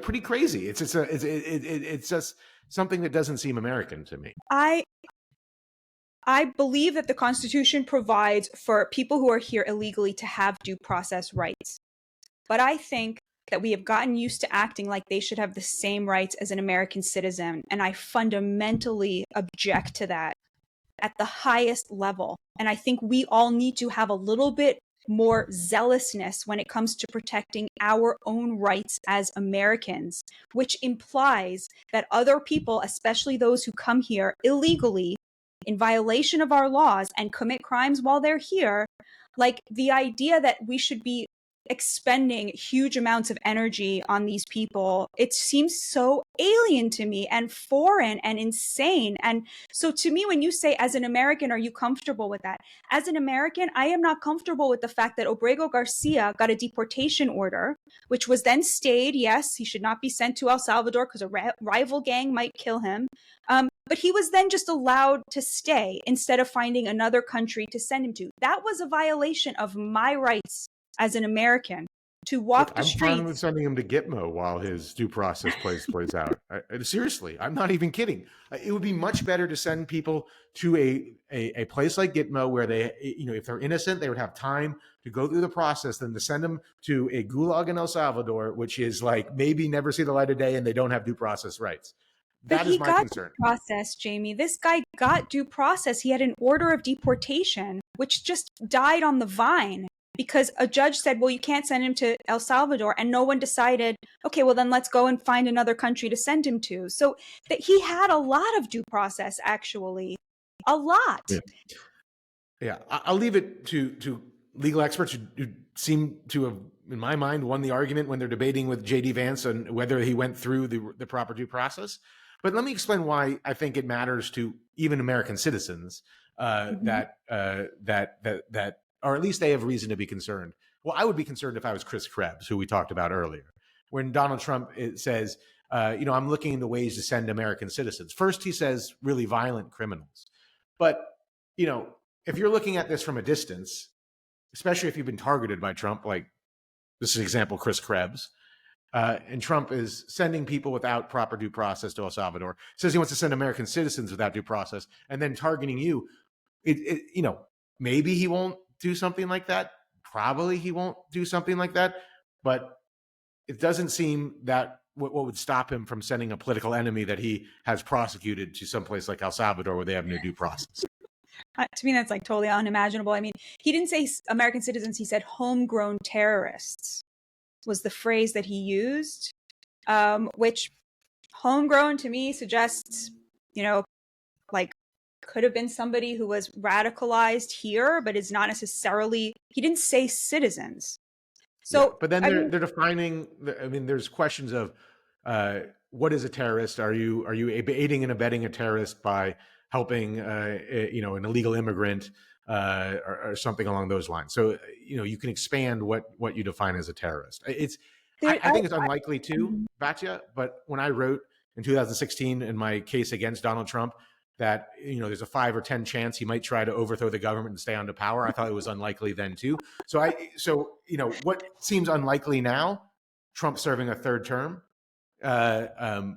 pretty crazy. It's just something that doesn't seem American to me. I believe that the Constitution provides for people who are here illegally to have due process rights. But I think that we have gotten used to acting like they should have the same rights as an American citizen. And I fundamentally object to that at the highest level. And I think we all need to have a little bit more zealousness when it comes to protecting our own rights as Americans, which implies that other people, especially those who come here illegally in violation of our laws and commit crimes while they're here, like the idea that we should be expending huge amounts of energy on these people, it seems so alien to me and foreign and insane. And so to me, when you say, as an American, are you comfortable with that? As an American, I am not comfortable with the fact that Obrego Garcia got a deportation order, which was then stayed. Yes, he should not be sent to El Salvador because a rival gang might kill him. But he was then just allowed to stay instead of finding another country to send him to. That was a violation of my rights as an American to walk the streets. I'm fine with sending him to Gitmo while his due process plays out. Seriously, I'm not even kidding. It would be much better to send people to a place like Gitmo where they, if they're innocent, they would have time to go through the process than to send them to a gulag in El Salvador, which is like maybe never see the light of day and they don't have due process rights. That is my concern. Due process, Jamie. This guy got due process. He had an order of deportation, which just died on the vine because a judge said, well, you can't send him to El Salvador. And no one decided, okay, well, then let's go and find another country to send him to. So that he had a lot of due process, actually. A lot. Yeah. I'll leave it to legal experts who seem to have, in my mind, won the argument when they're debating with J.D. Vance on whether he went through the proper due process. But let me explain why I think it matters to even American citizens that or at least they have reason to be concerned. Well, I would be concerned if I was Chris Krebs, who we talked about earlier, when Donald Trump says, I'm looking into ways to send American citizens. First, he says really violent criminals. But, if you're looking at this from a distance, especially if you've been targeted by Trump, like this is an example, Chris Krebs, and Trump is sending people without proper due process to El Salvador, says he wants to send American citizens without due process, and then targeting you, maybe he won't do something like that. Probably he won't do something like that. But it doesn't seem that what would stop him from sending a political enemy that he has prosecuted to someplace like El Salvador where they have no due process. To me, that's like totally unimaginable. I mean, he didn't say American citizens. He said homegrown terrorists was the phrase that he used, which homegrown to me suggests, like could have been somebody who was radicalized here, but is not necessarily, he didn't say citizens. So, yeah, but then they're defining, there's questions of what is a terrorist? Are you aiding and abetting a terrorist by helping, an illegal immigrant or something along those lines? So, you can expand what you define as a terrorist. I think it's unlikely to, Batya, but when I wrote in 2016 in my case against Donald Trump that, there's a 5 or 10 chance he might try to overthrow the government and stay on to power, I thought it was unlikely then too. So what seems unlikely now, Trump serving a third term, I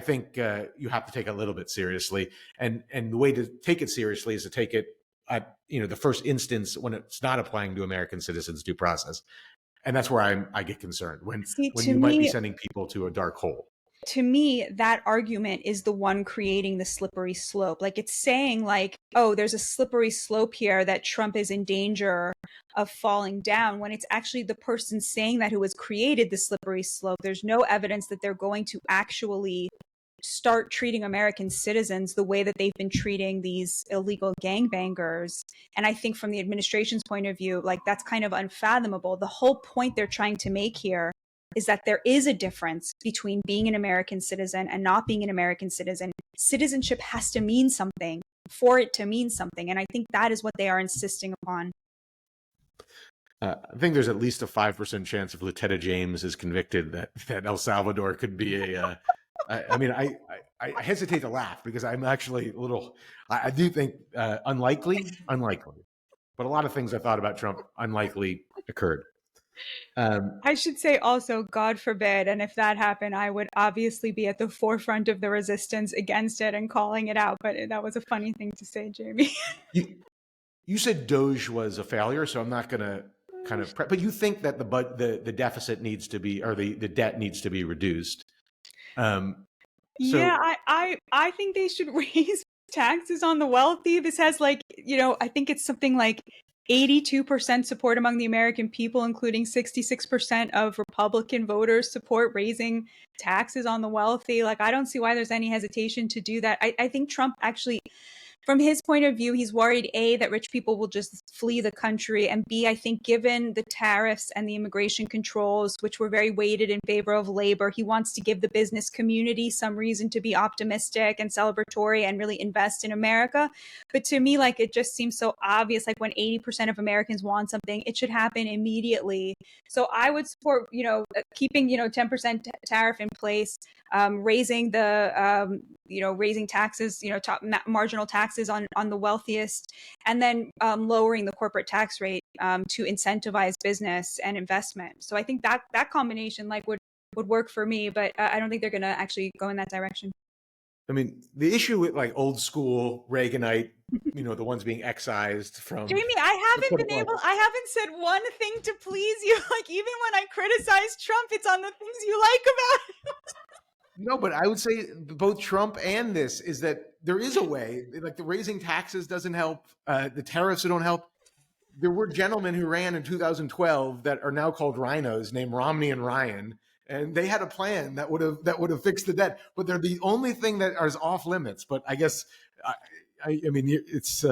think you have to take it a little bit seriously. And the way to take it seriously is to take it at, the first instance when it's not applying to American citizens due process. And that's where I get concerned when you might be sending people to a dark hole. To me, that argument is the one creating the slippery slope. Like it's saying like, oh, there's a slippery slope here that Trump is in danger of falling down, when it's actually the person saying that who has created the slippery slope. There's no evidence that they're going to actually start treating American citizens the way that they've been treating these illegal gangbangers. And I think from the administration's point of view, like that's kind of unfathomable. The whole point they're trying to make here is that there is a difference between being an American citizen and not being an American citizen. Citizenship has to mean something for it to mean something. And I think that is what they are insisting upon. I think there's at least a 5% chance if Lieutenant James is convicted that El Salvador could be I hesitate to laugh because I'm actually a little, I do think unlikely, but a lot of things I thought about Trump unlikely occurred. I should say also, God forbid, and if that happened, I would obviously be at the forefront of the resistance against it and calling it out. But that was a funny thing to say, Jamie. You said Doge was a failure, so I'm not going to kind of, but you think that the deficit needs to be, or the debt needs to be reduced. Yeah, I think they should raise taxes on the wealthy. This has I think it's something like 82% support among the American people, including 66% of Republican voters support raising taxes on the wealthy. I don't see why there's any hesitation to do that. I think Trump actually, from his point of view, he's worried, A, that rich people will just flee the country, and B, I think given the tariffs and the immigration controls, which were very weighted in favor of labor, he wants to give the business community some reason to be optimistic and celebratory and really invest in America. But to me, it just seems so obvious, when 80% of Americans want something, it should happen immediately. So I would support, keeping, 10% tariff in place, raising the, raising taxes, top marginal taxes on the wealthiest, and then lowering the corporate tax rate to incentivize business and investment. So I think that combination would work for me, but I don't think they're going to actually go in that direction. I mean, the issue with old school Reaganite, the ones being excised from. Jamie, I haven't said one thing to please you. Even when I criticize Trump, it's on the things you like about him. No, but I would say both Trump and this is that there is a way, the raising taxes doesn't help. The tariffs don't help. There were gentlemen who ran in 2012 that are now called rhinos, named Romney and Ryan, and they had a plan that would have fixed the debt. But they're the only thing that is off limits. But I guess, I mean, it's.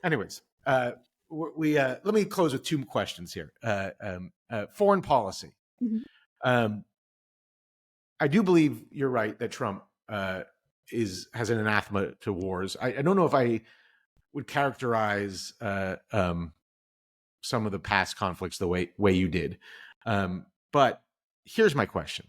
Anyways, let me close with two questions here. Foreign policy. Mm-hmm. I do believe you're right that Trump has an anathema to wars. I don't know if I would characterize some of the past conflicts the way you did, but here's my question.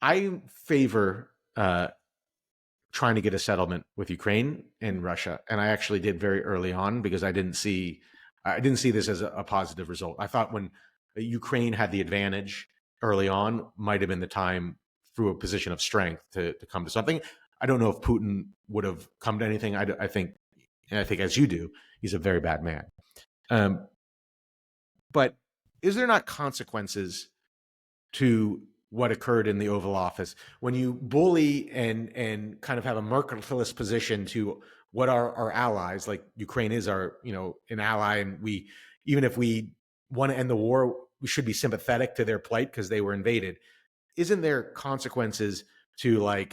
I favor trying to get a settlement with Ukraine and Russia, and I actually did very early on because I didn't see this as a positive result. I thought when Ukraine had the advantage early on might have been the time through a position of strength to come to something. I don't know if Putin would have come to anything. I think as you do, he's a very bad man. But is there not consequences to what occurred in the Oval Office when you bully and kind of have a mercantilist position to what are our allies? Like Ukraine is our, an ally, and even if we want to end the war, we should be sympathetic to their plight because they were invaded. Isn't there consequences to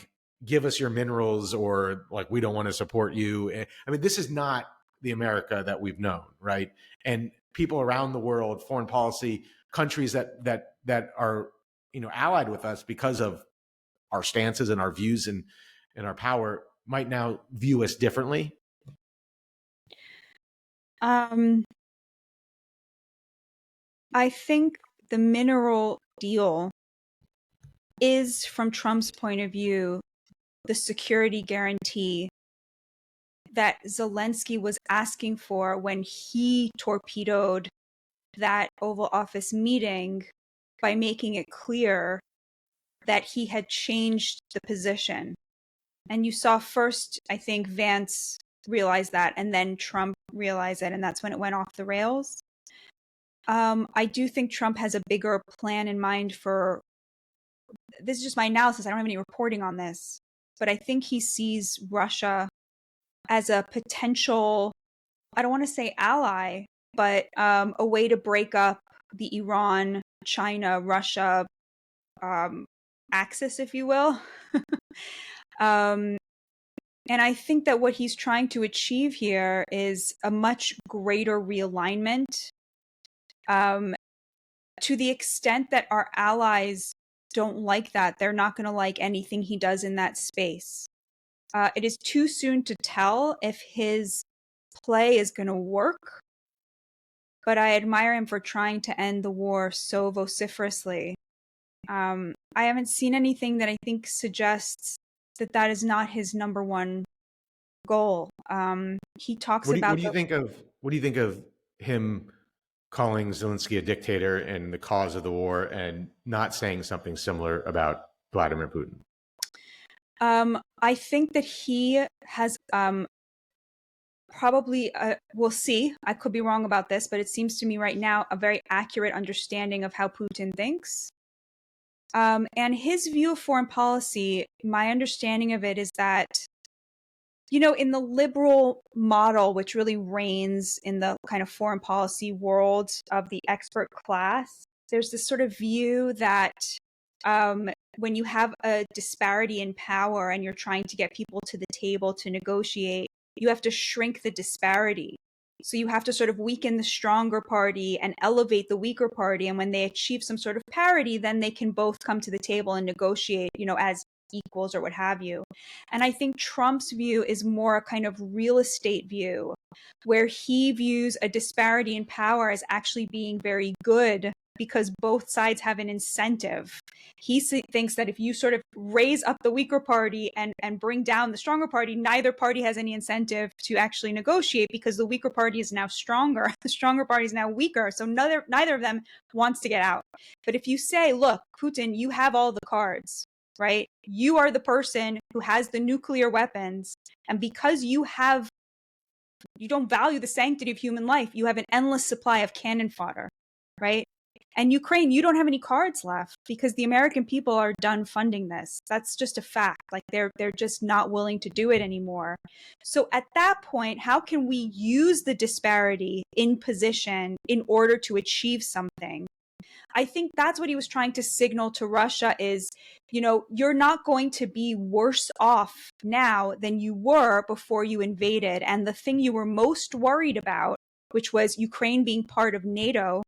give us your minerals, or we don't want to support you? I mean, this is not the America that we've known, right? And people around the world, foreign policy, countries that are, allied with us because of our stances and our views and our power might now view us differently. I think the mineral deal is, from Trump's point of view, the security guarantee that Zelensky was asking for when he torpedoed that Oval Office meeting by making it clear that he had changed the position. And you saw first, I think, Vance realize that, and then Trump realized it, and that's when it went off the rails. I do think Trump has a bigger plan in mind for, this is just my analysis, I don't have any reporting on this, but I think he sees Russia as a potential, I don't want to say ally, but a way to break up the Iran, China, Russia axis, if you will. And I think that what he's trying to achieve here is a much greater realignment, to the extent that our allies don't like that. They're not going to like anything he does in that space. It is too soon to tell if his play is going to work, but I admire him for trying to end the war so vociferously. I haven't seen anything that I think suggests that is not his number one goal. He talks about. What do you think of him calling Zelensky a dictator and the cause of the war, and not saying something similar about Vladimir Putin? I think that he has probably, we'll see. I could be wrong about this, but it seems to me right now a very accurate understanding of how Putin thinks. And his view of foreign policy, my understanding of it is that, in the liberal model, which really reigns in the kind of foreign policy world of the expert class, there's this sort of view that when you have a disparity in power and you're trying to get people to the table to negotiate, you have to shrink the disparity. So you have to sort of weaken the stronger party and elevate the weaker party. And when they achieve some sort of parity, then they can both come to the table and negotiate, as equals or what have you. And I think Trump's view is more a kind of real estate view, where he views a disparity in power as actually being very good because both sides have an incentive. He thinks that if you sort of raise up the weaker party and bring down the stronger party, neither party has any incentive to actually negotiate because the weaker party is now stronger. The stronger party is now weaker. So neither of them wants to get out. But if you say, look, Putin, you have all the cards, right? You are the person who has the nuclear weapons. And because you don't value the sanctity of human life, you have an endless supply of cannon fodder, right? And Ukraine, you don't have any cards left because the American people are done funding this. That's just a fact. Like they're just not willing to do it anymore. So at that point, how can we use the disparity in position in order to achieve something? I think that's what he was trying to signal to Russia is, you're not going to be worse off now than you were before you invaded. And the thing you were most worried about, which was Ukraine being part of NATO,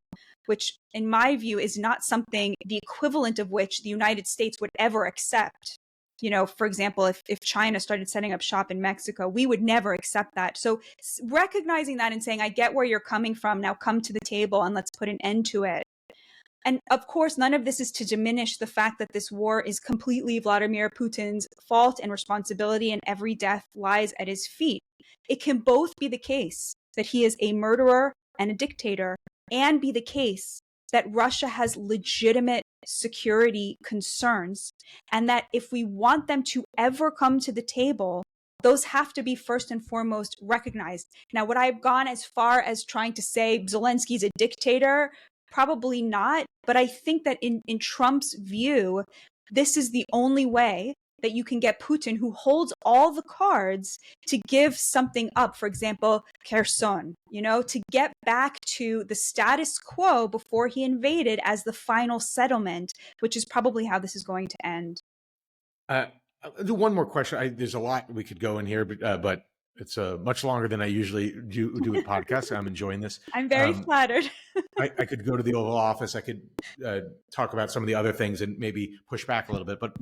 which in my view is not something the equivalent of which the United States would ever accept. For example, if China started setting up shop in Mexico, we would never accept that. So recognizing that and saying, I get where you're coming from, now come to the table and let's put an end to it. And of course, none of this is to diminish the fact that this war is completely Vladimir Putin's fault and responsibility, and every death lies at his feet. It can both be the case that he is a murderer and a dictator, and be the case that Russia has legitimate security concerns, and that if we want them to ever come to the table, those have to be first and foremost recognized. Now, would I have gone as far as trying to say Zelensky's a dictator? Probably not. But I think that in Trump's view, this is the only way that you can get Putin, who holds all the cards, to give something up. For example, Kherson, to get back to the status quo before he invaded as the final settlement, which is probably how this is going to end. I'll do one more question. There's a lot we could go in here, but it's much longer than I usually do with podcasts. I'm enjoying this. I'm very flattered. I could go to the Oval Office. I could talk about some of the other things and maybe push back a little bit. But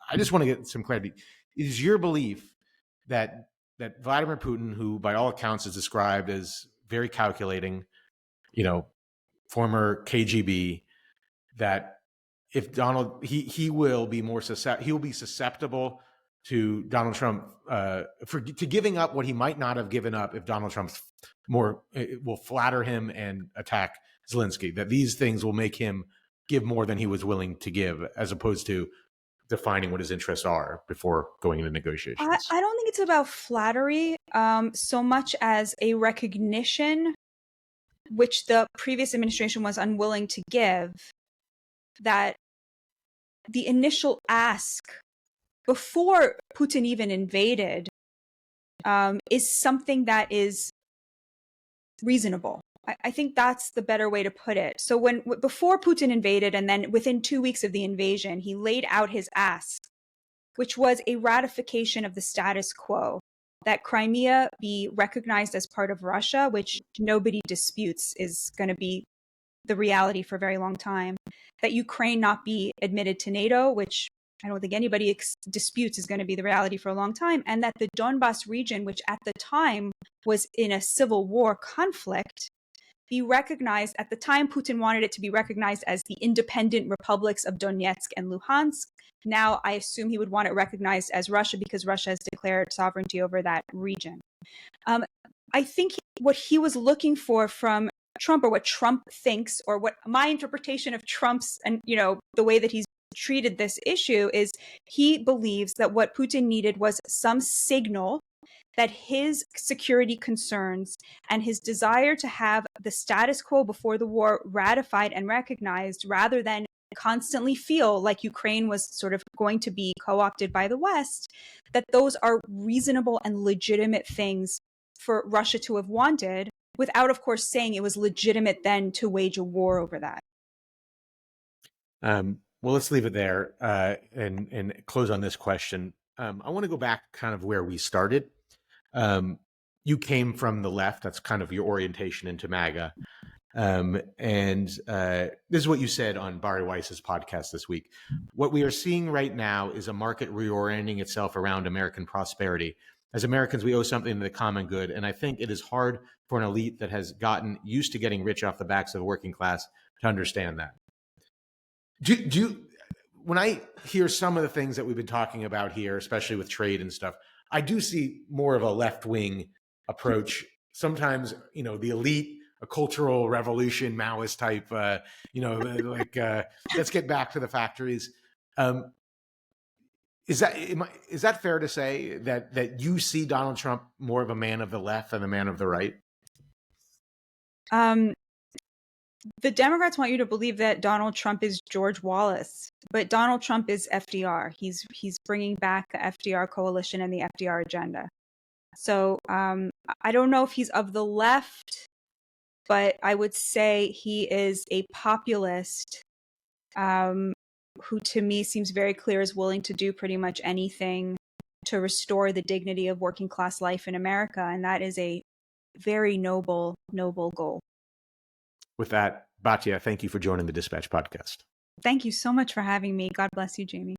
I just want to get some clarity. Is your belief that Vladimir Putin, who by all accounts is described as very calculating, former KGB, that if Donald, he will be susceptible to Donald Trump to giving up what he might not have given up if Donald Trump will flatter him and attack Zelensky, that these things will make him give more than he was willing to give, as opposed to defining what his interests are before going into negotiations? I don't think it's about flattery so much as a recognition, which the previous administration was unwilling to give, that the initial ask before Putin even invaded is something that is reasonable. I think that's the better way to put it. So before Putin invaded, and then within 2 weeks of the invasion, he laid out his ask, which was a ratification of the status quo, that Crimea be recognized as part of Russia, which nobody disputes is going to be the reality for a very long time, that Ukraine not be admitted to NATO, which I don't think anybody disputes is going to be the reality for a long time, and that the Donbas region, which at the time was in a civil war conflict, be recognized. At the time, Putin wanted it to be recognized as the independent republics of Donetsk and Luhansk. Now, I assume he would want it recognized as Russia because Russia has declared sovereignty over that region. I think what he was looking for from Trump, or what Trump thinks, or what my interpretation of Trump's and the way that he's treated this issue is, he believes that what Putin needed was some signal that his security concerns and his desire to have the status quo before the war ratified and recognized, rather than constantly feel like Ukraine was sort of going to be co-opted by the West, that those are reasonable and legitimate things for Russia to have wanted, without, of course, saying it was legitimate then to wage a war over that. Well, let's leave it there and close on this question. I want to go back kind of where we started. You came from the left. That's kind of your orientation into MAGA. And this is what you said on Barry Weiss's podcast this week. What we are seeing right now is a market reorienting itself around American prosperity. As Americans, we owe something to the common good. And I think it is hard for an elite that has gotten used to getting rich off the backs of the working class to understand that. When I hear some of the things that we've been talking about here, especially with trade and stuff, I do see more of a left-wing approach. Sometimes, the elite, a cultural revolution, Maoist type, let's get back to the factories. Is that fair to say that you see Donald Trump more of a man of the left than a man of the right? The Democrats want you to believe that Donald Trump is George Wallace, but Donald Trump is FDR. He's bringing back the FDR coalition and the FDR agenda. So I don't know if he's of the left, but I would say he is a populist who, to me, seems very clear is willing to do pretty much anything to restore the dignity of working class life in America. And that is a very noble goal. With that, Batya, thank you for joining the Dispatch podcast. Thank you so much for having me. God bless you, Jamie.